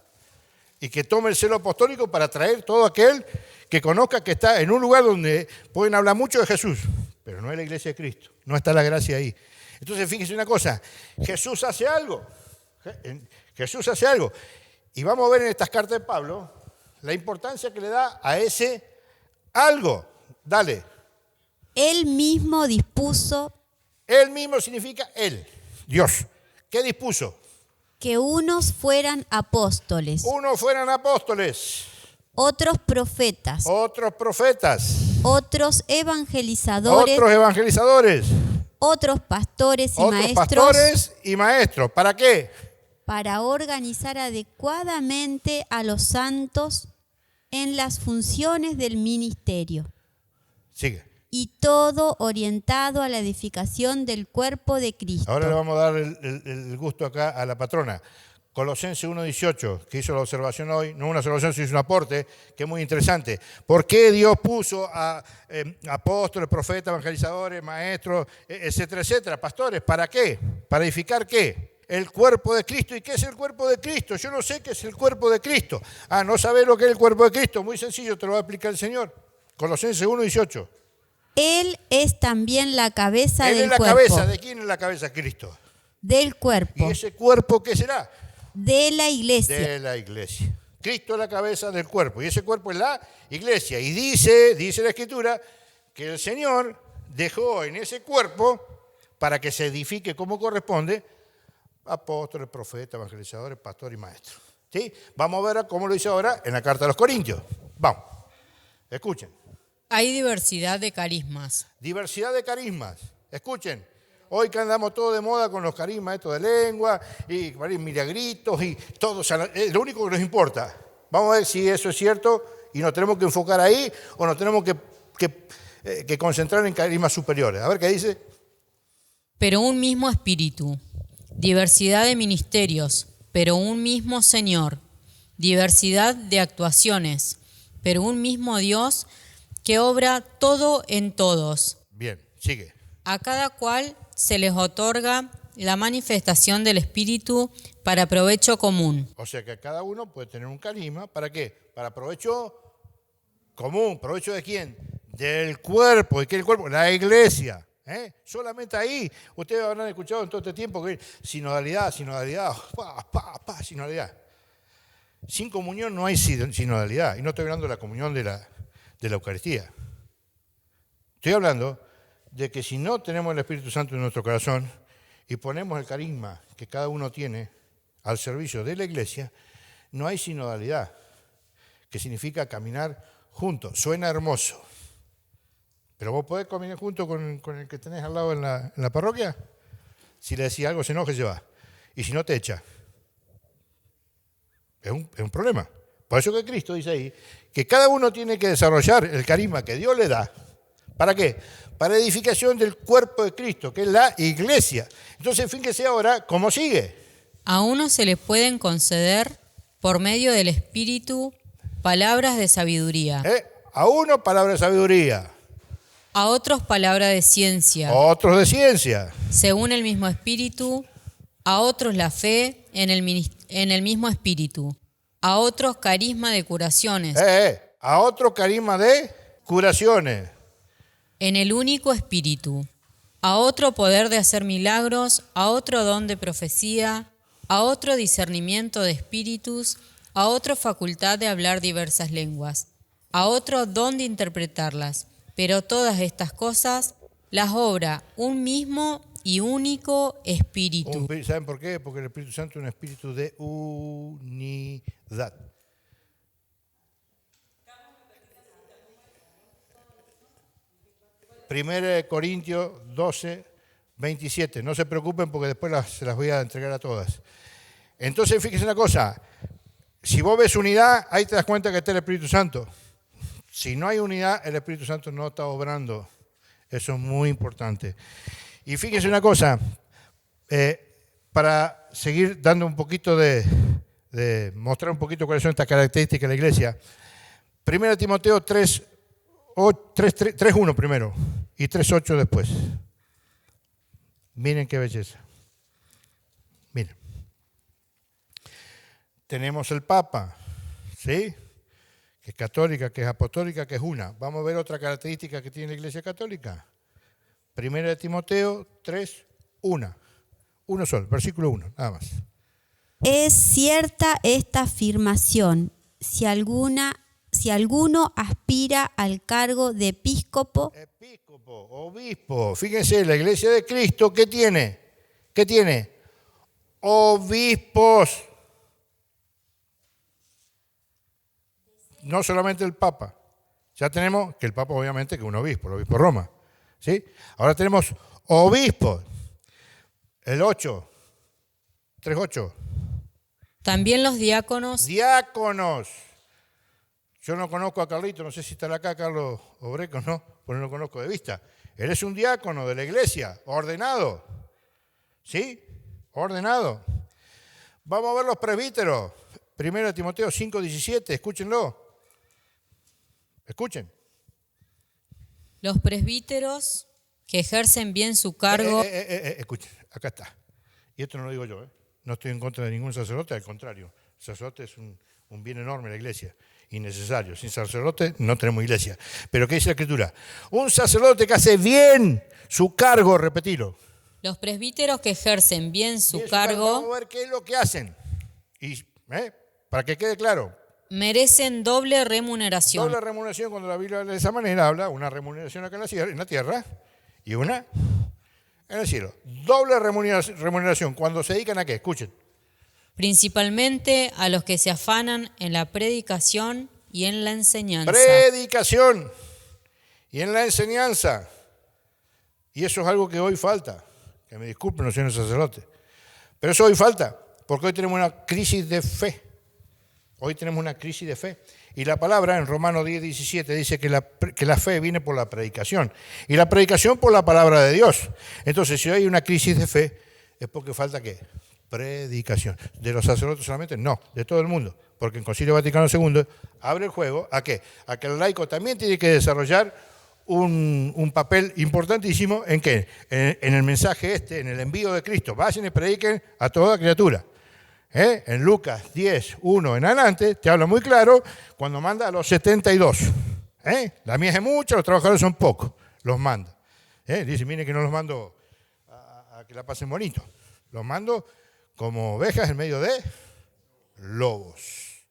Y que tome el celo apostólico para traer todo aquel que conozca que está en un lugar donde pueden hablar mucho de Jesús, pero no es la iglesia de Cristo, no está la gracia ahí. Entonces, fíjense una cosa, Jesús hace algo. Jesús hace algo. Y vamos a ver en estas cartas de Pablo la importancia que le da a ese algo. Dale.
Él mismo dispuso
Él mismo significa Él, Dios. ¿Qué dispuso?
que unos fueran apóstoles,
Unos fueran apóstoles,
otros profetas,
otros profetas,
otros evangelizadores,
otros evangelizadores,
otros pastores y
otros
maestros,
pastores y maestros. ¿Para qué?
para organizar adecuadamente a los santos en las funciones del ministerio.
Sigue.
Y todo orientado a la edificación del cuerpo de Cristo.
Ahora le vamos a dar el gusto acá a la patrona. Colosenses 1:18, que hizo la observación hoy, no una observación, sino un aporte, que es muy interesante. ¿Por qué Dios puso a apóstoles, profetas, evangelizadores, maestros, etcétera, etcétera, pastores? ¿Para qué? ¿Para edificar qué? El cuerpo de Cristo. ¿Y qué es el cuerpo de Cristo? Yo no sé qué es el cuerpo de Cristo. Ah, ¿no sabés lo que es el cuerpo de Cristo? Muy sencillo, te lo va a explicar el Señor. Colosenses 1:18.
Él es también la cabeza
Él
del
es la
cuerpo.
cabeza. ¿De quién es la cabeza? Cristo.
Del cuerpo.
¿Y ese cuerpo qué será?
De la iglesia.
De la iglesia. Cristo es la cabeza del cuerpo y ese cuerpo es la iglesia. Y dice la Escritura, que el Señor dejó en ese cuerpo, para que se edifique como corresponde, apóstoles, profetas, evangelizadores, pastores y maestros. ¿Sí? Vamos a ver cómo lo dice ahora en la carta a los Corintios. Vamos, escuchen.
Hay diversidad de carismas.
Diversidad de carismas. Escuchen. Hoy que andamos todos de moda con los carismas estos de lengua y milagritos y todo, es lo único que nos importa. Vamos a ver si eso es cierto y nos tenemos que enfocar ahí o nos tenemos que concentrar en carismas superiores. A ver qué dice.
Pero un mismo espíritu. Diversidad de ministerios, pero un mismo Señor. Diversidad de actuaciones, pero un mismo Dios que obra todo en todos.
Bien, sigue.
A cada cual se les otorga la manifestación del Espíritu para provecho común.
O sea que cada uno puede tener un carisma. ¿Para qué? Para provecho común. ¿Provecho de quién? Del cuerpo. ¿Y qué es el cuerpo? La iglesia. Solamente ahí. Ustedes habrán escuchado en todo este tiempo que sinodalidad, sinodalidad. Sin comunión no hay sinodalidad. Y no estoy hablando de la comunión de la Eucaristía. Estoy hablando de que si no tenemos el Espíritu Santo en nuestro corazón y ponemos el carisma que cada uno tiene al servicio de la iglesia, no hay sinodalidad, que significa caminar juntos. Suena hermoso, pero vos podés caminar junto con el que tenés al lado en la parroquia. Si le decís algo, se enoja y se va. Y si no, te echa. Es un problema. Por eso que Cristo dice ahí que cada uno tiene que desarrollar el carisma que Dios le da. ¿Para qué? Para edificación del cuerpo de Cristo, que es la iglesia. Entonces, fíjense ahora cómo sigue.
A uno se le pueden conceder, por medio del Espíritu, palabras de sabiduría.
A uno, palabra de sabiduría.
A otros, palabra de ciencia.
Otros de ciencia.
Según el mismo Espíritu. A otros, la fe en el mismo Espíritu. A otros, carisma de curaciones.
A otro, carisma de curaciones.
En el único Espíritu. A otro, poder de hacer milagros. A otro, don de profecía. A otro, discernimiento de espíritus. A otro, facultad de hablar diversas lenguas. A otro, don de interpretarlas. Pero todas estas cosas las obra un mismo y único Espíritu.
¿Saben por qué? Porque el Espíritu Santo es un espíritu de unidad. Primera de Corintios 12, 27. No se preocupen porque después se las voy a entregar a todas. Entonces, fíjense una cosa. Si vos ves unidad, ahí te das cuenta que está el Espíritu Santo. Si no hay unidad, el Espíritu Santo no está obrando. Eso es muy importante. Y fíjense una cosa. Para seguir dando un poquito de mostrar un poquito cuáles son estas características de la iglesia. 1 Timoteo 3:1 primero y 3:8 después. Miren qué belleza. Miren. Tenemos el Papa, ¿sí? Que es católica, que es apostólica, que es una. Vamos a ver otra característica que tiene la Iglesia Católica. 1 Timoteo 3:1. Uno solo, versículo 1, nada más.
Es cierta esta afirmación. Si alguno aspira al cargo de episcopo,
Episcopo, obispo. Fíjense, la iglesia de Cristo, ¿qué tiene? ¿Qué tiene? Obispos. No solamente el Papa. Ya tenemos que el Papa obviamente que es un obispo, el obispo de Roma. ¿Sí? Ahora tenemos obispos. El 8, 3:8.
También los diáconos.
Diáconos. Yo no conozco a Carlito, no sé si estará acá Carlos Obreco, no, porque no lo conozco de vista. Él es un diácono de la iglesia, ordenado. ¿Sí? Ordenado. Vamos a ver los presbíteros. 1 Timoteo 5:17, escúchenlo. Escuchen.
Los presbíteros que ejercen bien su cargo.
Escuchen, acá está. Y esto no lo digo yo, ¿eh? No estoy en contra de ningún sacerdote, al contrario. El sacerdote es un bien enorme en la iglesia y necesario. Sin sacerdote no tenemos iglesia. Pero ¿qué dice la Escritura? Un sacerdote que hace bien su cargo, repetilo.
Los presbíteros que ejercen bien su cargo.
Vamos a ver qué es lo que hacen. Y, para que quede claro.
Merecen doble remuneración.
Doble remuneración, cuando la Biblia de esa manera habla, una remuneración acá en la tierra y una en el cielo. Doble remuneración, cuando se dedican a qué, escuchen.
Principalmente a los que se afanan en la predicación y en la enseñanza.
Predicación y en la enseñanza. Y eso es algo que hoy falta. Que me disculpen los señores sacerdotes. Pero eso hoy falta, porque hoy tenemos una crisis de fe. Hoy tenemos una crisis de fe. Y la palabra en Romanos 10:17 dice que la fe viene por la predicación. Y la predicación por la palabra de Dios. Entonces, si hay una crisis de fe, es porque falta ¿qué? Predicación. ¿De los sacerdotes solamente? No, de todo el mundo. Porque el Concilio Vaticano II abre el juego ¿a qué? A que el laico también tiene que desarrollar un papel importantísimo ¿en qué? En el mensaje en el envío de Cristo. Vayan y prediquen a toda criatura. En Lucas 10:1 en adelante, te habla muy claro cuando manda a los 72. La mies es mucha, los trabajadores son pocos, los manda. Dice, miren que no los mando a que la pasen bonito, los mando como ovejas en medio de lobos.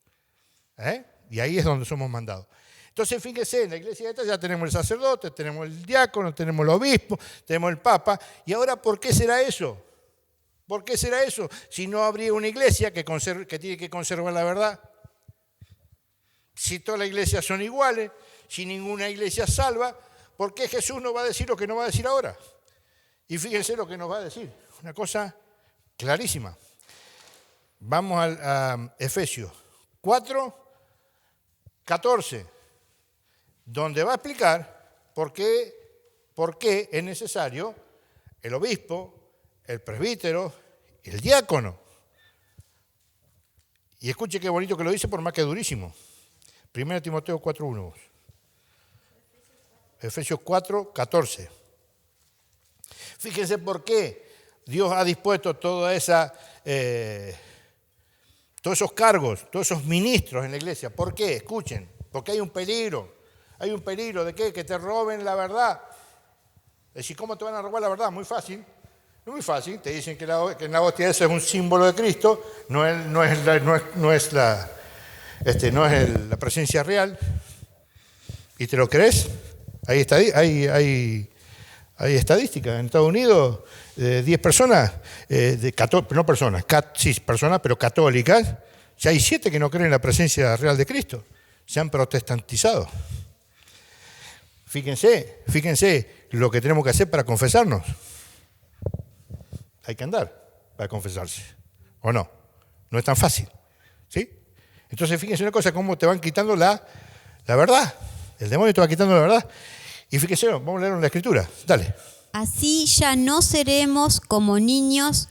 Y ahí es donde somos mandados. Entonces, fíjense, en la iglesia esta ya tenemos el sacerdote, tenemos el diácono, tenemos el obispo, tenemos el papa. ¿Y ahora por qué será eso? ¿Por qué será eso? Si no habría una iglesia que tiene que conservar la verdad. Si todas las iglesias son iguales, si ninguna iglesia salva, ¿por qué Jesús no va a decir lo que no va a decir ahora? Y fíjense lo que nos va a decir. Una cosa clarísima. Vamos a Efesios 4:14, donde va a explicar por qué es necesario el obispo, el presbítero, el diácono. Y escuche qué bonito que lo dice, por más que durísimo. 1 Timoteo 4:1. Efesios 4:14. Fíjense por qué Dios ha dispuesto todos esos cargos, todos esos ministros en la iglesia. ¿Por qué? Escuchen, porque hay un peligro. Hay un peligro de ¿qué? Que te roben la verdad. Es decir, ¿cómo te van a robar la verdad? Muy fácil. Muy fácil, te dicen que la hostia esa es un símbolo de Cristo, no es la presencia real, y te lo crees. Hay estadísticas en Estados Unidos, 10 personas, personas, pero católicas, ya hay 7 que no creen en la presencia real de Cristo, se han protestantizado. Fíjense lo que tenemos que hacer para confesarnos. Hay que andar para confesarse, ¿o no? No es tan fácil, ¿sí? Entonces, fíjense una cosa, cómo te van quitando la verdad. El demonio te va quitando la verdad. Y fíjense, vamos a leer en la Escritura, dale.
Así ya no seremos como niños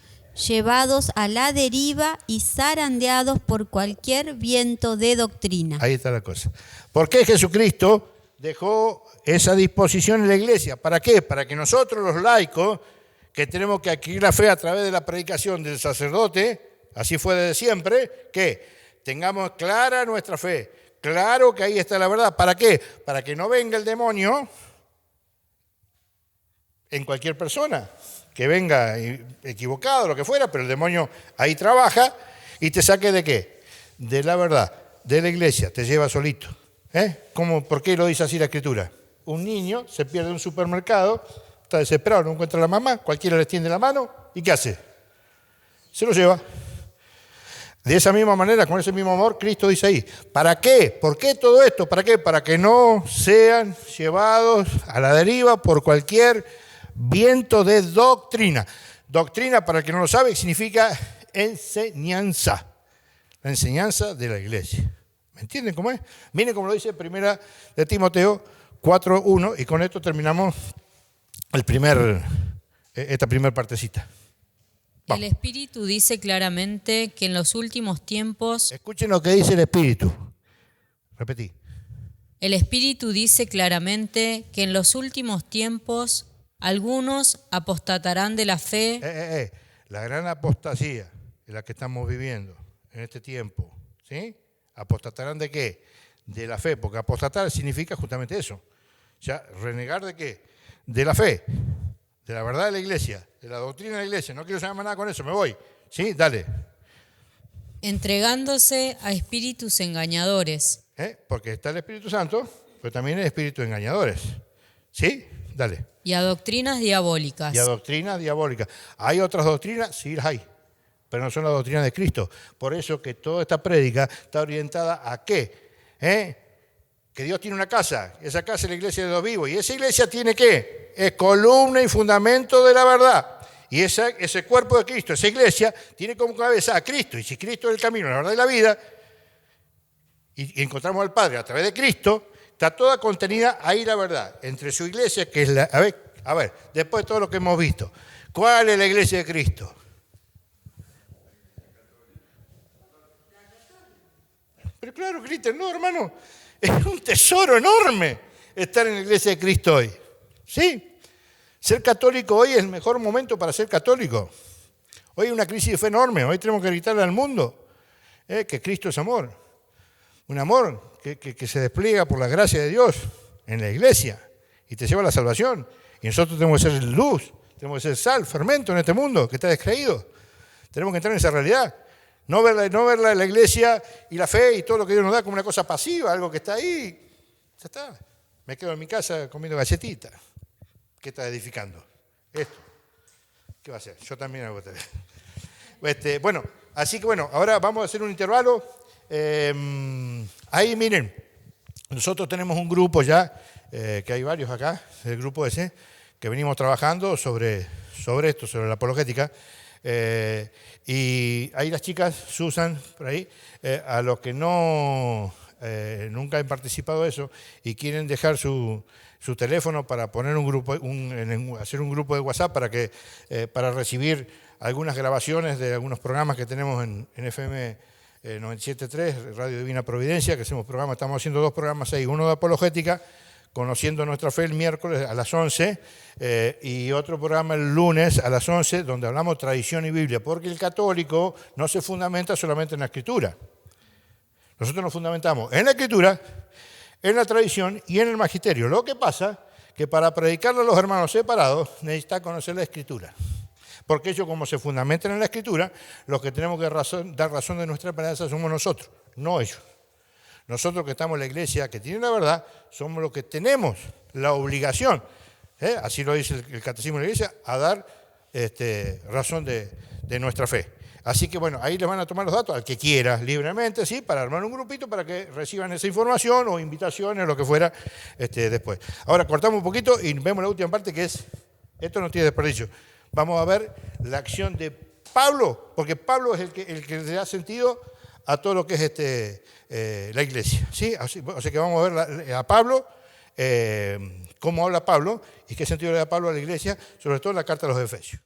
llevados a la deriva y zarandeados por cualquier viento de doctrina.
Ahí está la cosa. ¿Por qué Jesucristo dejó esa disposición en la iglesia? ¿Para qué? Para que nosotros los laicos, que tenemos que adquirir la fe a través de la predicación del sacerdote, así fue desde siempre, que tengamos clara nuestra fe, claro que ahí está la verdad. ¿Para qué? Para que no venga el demonio en cualquier persona, que venga equivocado, lo que fuera, pero el demonio ahí trabaja, y te saque ¿de qué? De la verdad, de la iglesia, te lleva solito. ¿Por qué lo dice así la Escritura? Un niño se pierde en un supermercado, está desesperado, no encuentra a la mamá, cualquiera le extiende la mano, ¿y qué hace? Se lo lleva. De esa misma manera, con ese mismo amor, Cristo dice ahí, ¿para qué? ¿Por qué todo esto? ¿Para qué? Para que no sean llevados a la deriva por cualquier viento de doctrina. Doctrina, para el que no lo sabe, significa enseñanza. La enseñanza de la iglesia. ¿Me entienden cómo es? Miren cómo lo dice primera de Timoteo 4:1 y con esto terminamos esta primera partecita.
El Espíritu dice claramente que en los últimos tiempos...
Escuchen lo que dice el Espíritu. Repetí.
El Espíritu dice claramente que en los últimos tiempos algunos apostatarán de la fe.
La gran apostasía en la que estamos viviendo en este tiempo, ¿sí? ¿Apostatarán de qué? De la fe, porque apostatar significa justamente eso. O sea, renegar de qué? De la fe, de la verdad de la iglesia, de la doctrina de la iglesia. No quiero saber más nada con eso, me voy. ¿Sí? Dale.
Entregándose a espíritus engañadores.
Porque está el Espíritu Santo, pero también el espíritu de engañadores. ¿Sí? Dale.
Y a doctrinas diabólicas.
Y a doctrinas diabólicas. ¿Hay otras doctrinas? Sí, las hay. Pero no son las doctrinas de Cristo. Por eso que toda esta prédica está orientada a ¿qué? Que Dios tiene una casa. Esa casa es la iglesia de Dios vivo. ¿Y esa iglesia tiene qué? Es columna y fundamento de la verdad. Y ese cuerpo de Cristo, esa iglesia, tiene como cabeza a Cristo. Y si Cristo es el camino, la verdad y la vida, y encontramos al Padre a través de Cristo, está toda contenida ahí la verdad. Entre su iglesia, que es la... A ver, después de todo lo que hemos visto, ¿cuál es la iglesia de Cristo? Pero claro, Cristian, no, hermano, es un tesoro enorme estar en la iglesia de Cristo hoy. ¿Sí? Ser católico hoy es el mejor momento para ser católico. Hoy hay una crisis de fe enorme, hoy tenemos que gritarle al mundo que Cristo es amor. Un amor que se despliega por la gracia de Dios en la iglesia y te lleva a la salvación. Y nosotros tenemos que ser luz, tenemos que ser sal, fermento en este mundo que está descreído. Tenemos que entrar en esa realidad. No verla en la iglesia y la fe y todo lo que Dios nos da como una cosa pasiva, algo que está ahí. Ya está. Me quedo en mi casa comiendo galletitas. ¿Qué está edificando? Esto. ¿Qué va a hacer? Yo también hago esto. Bueno, así que bueno, ahora vamos a hacer un intervalo. Ahí miren, nosotros tenemos un grupo ya, que hay varios acá, el grupo ese, que venimos trabajando sobre esto, sobre la apologética. Y ahí las chicas, Susan, por ahí, a los que nunca han participado de eso y quieren dejar su teléfono para poner hacer un grupo de WhatsApp para recibir algunas grabaciones de algunos programas que tenemos en FM 97.3, Radio Divina Providencia, que hacemos programas, estamos haciendo 2 programas ahí, uno de apologética, Conociendo Nuestra Fe el miércoles a las 11 y otro programa el lunes a las 11 donde hablamos tradición y Biblia, porque el católico no se fundamenta solamente en la Escritura. Nosotros nos fundamentamos en la Escritura, en la tradición y en el magisterio. Lo que pasa que para predicarle a los hermanos separados necesita conocer la Escritura. Porque ellos, como se fundamentan en la Escritura, los que tenemos que dar razón de nuestra esperanza somos nosotros, no ellos. Nosotros que estamos en la iglesia, que tiene la verdad, somos los que tenemos la obligación, así lo dice el Catecismo de la Iglesia, a dar razón de nuestra fe. Así que bueno, ahí les van a tomar los datos al que quiera, libremente, ¿sí? Para armar un grupito para que reciban esa información o invitaciones, lo que fuera, después. Ahora cortamos un poquito y vemos la última parte que es, esto no tiene desperdicio. Vamos a ver la acción de Pablo, porque Pablo es el que le da sentido a todo lo que es la iglesia. ¿Sí? O sea que vamos a ver a Pablo, cómo habla Pablo y qué sentido le da Pablo a la iglesia, sobre todo en la carta a los Efesios.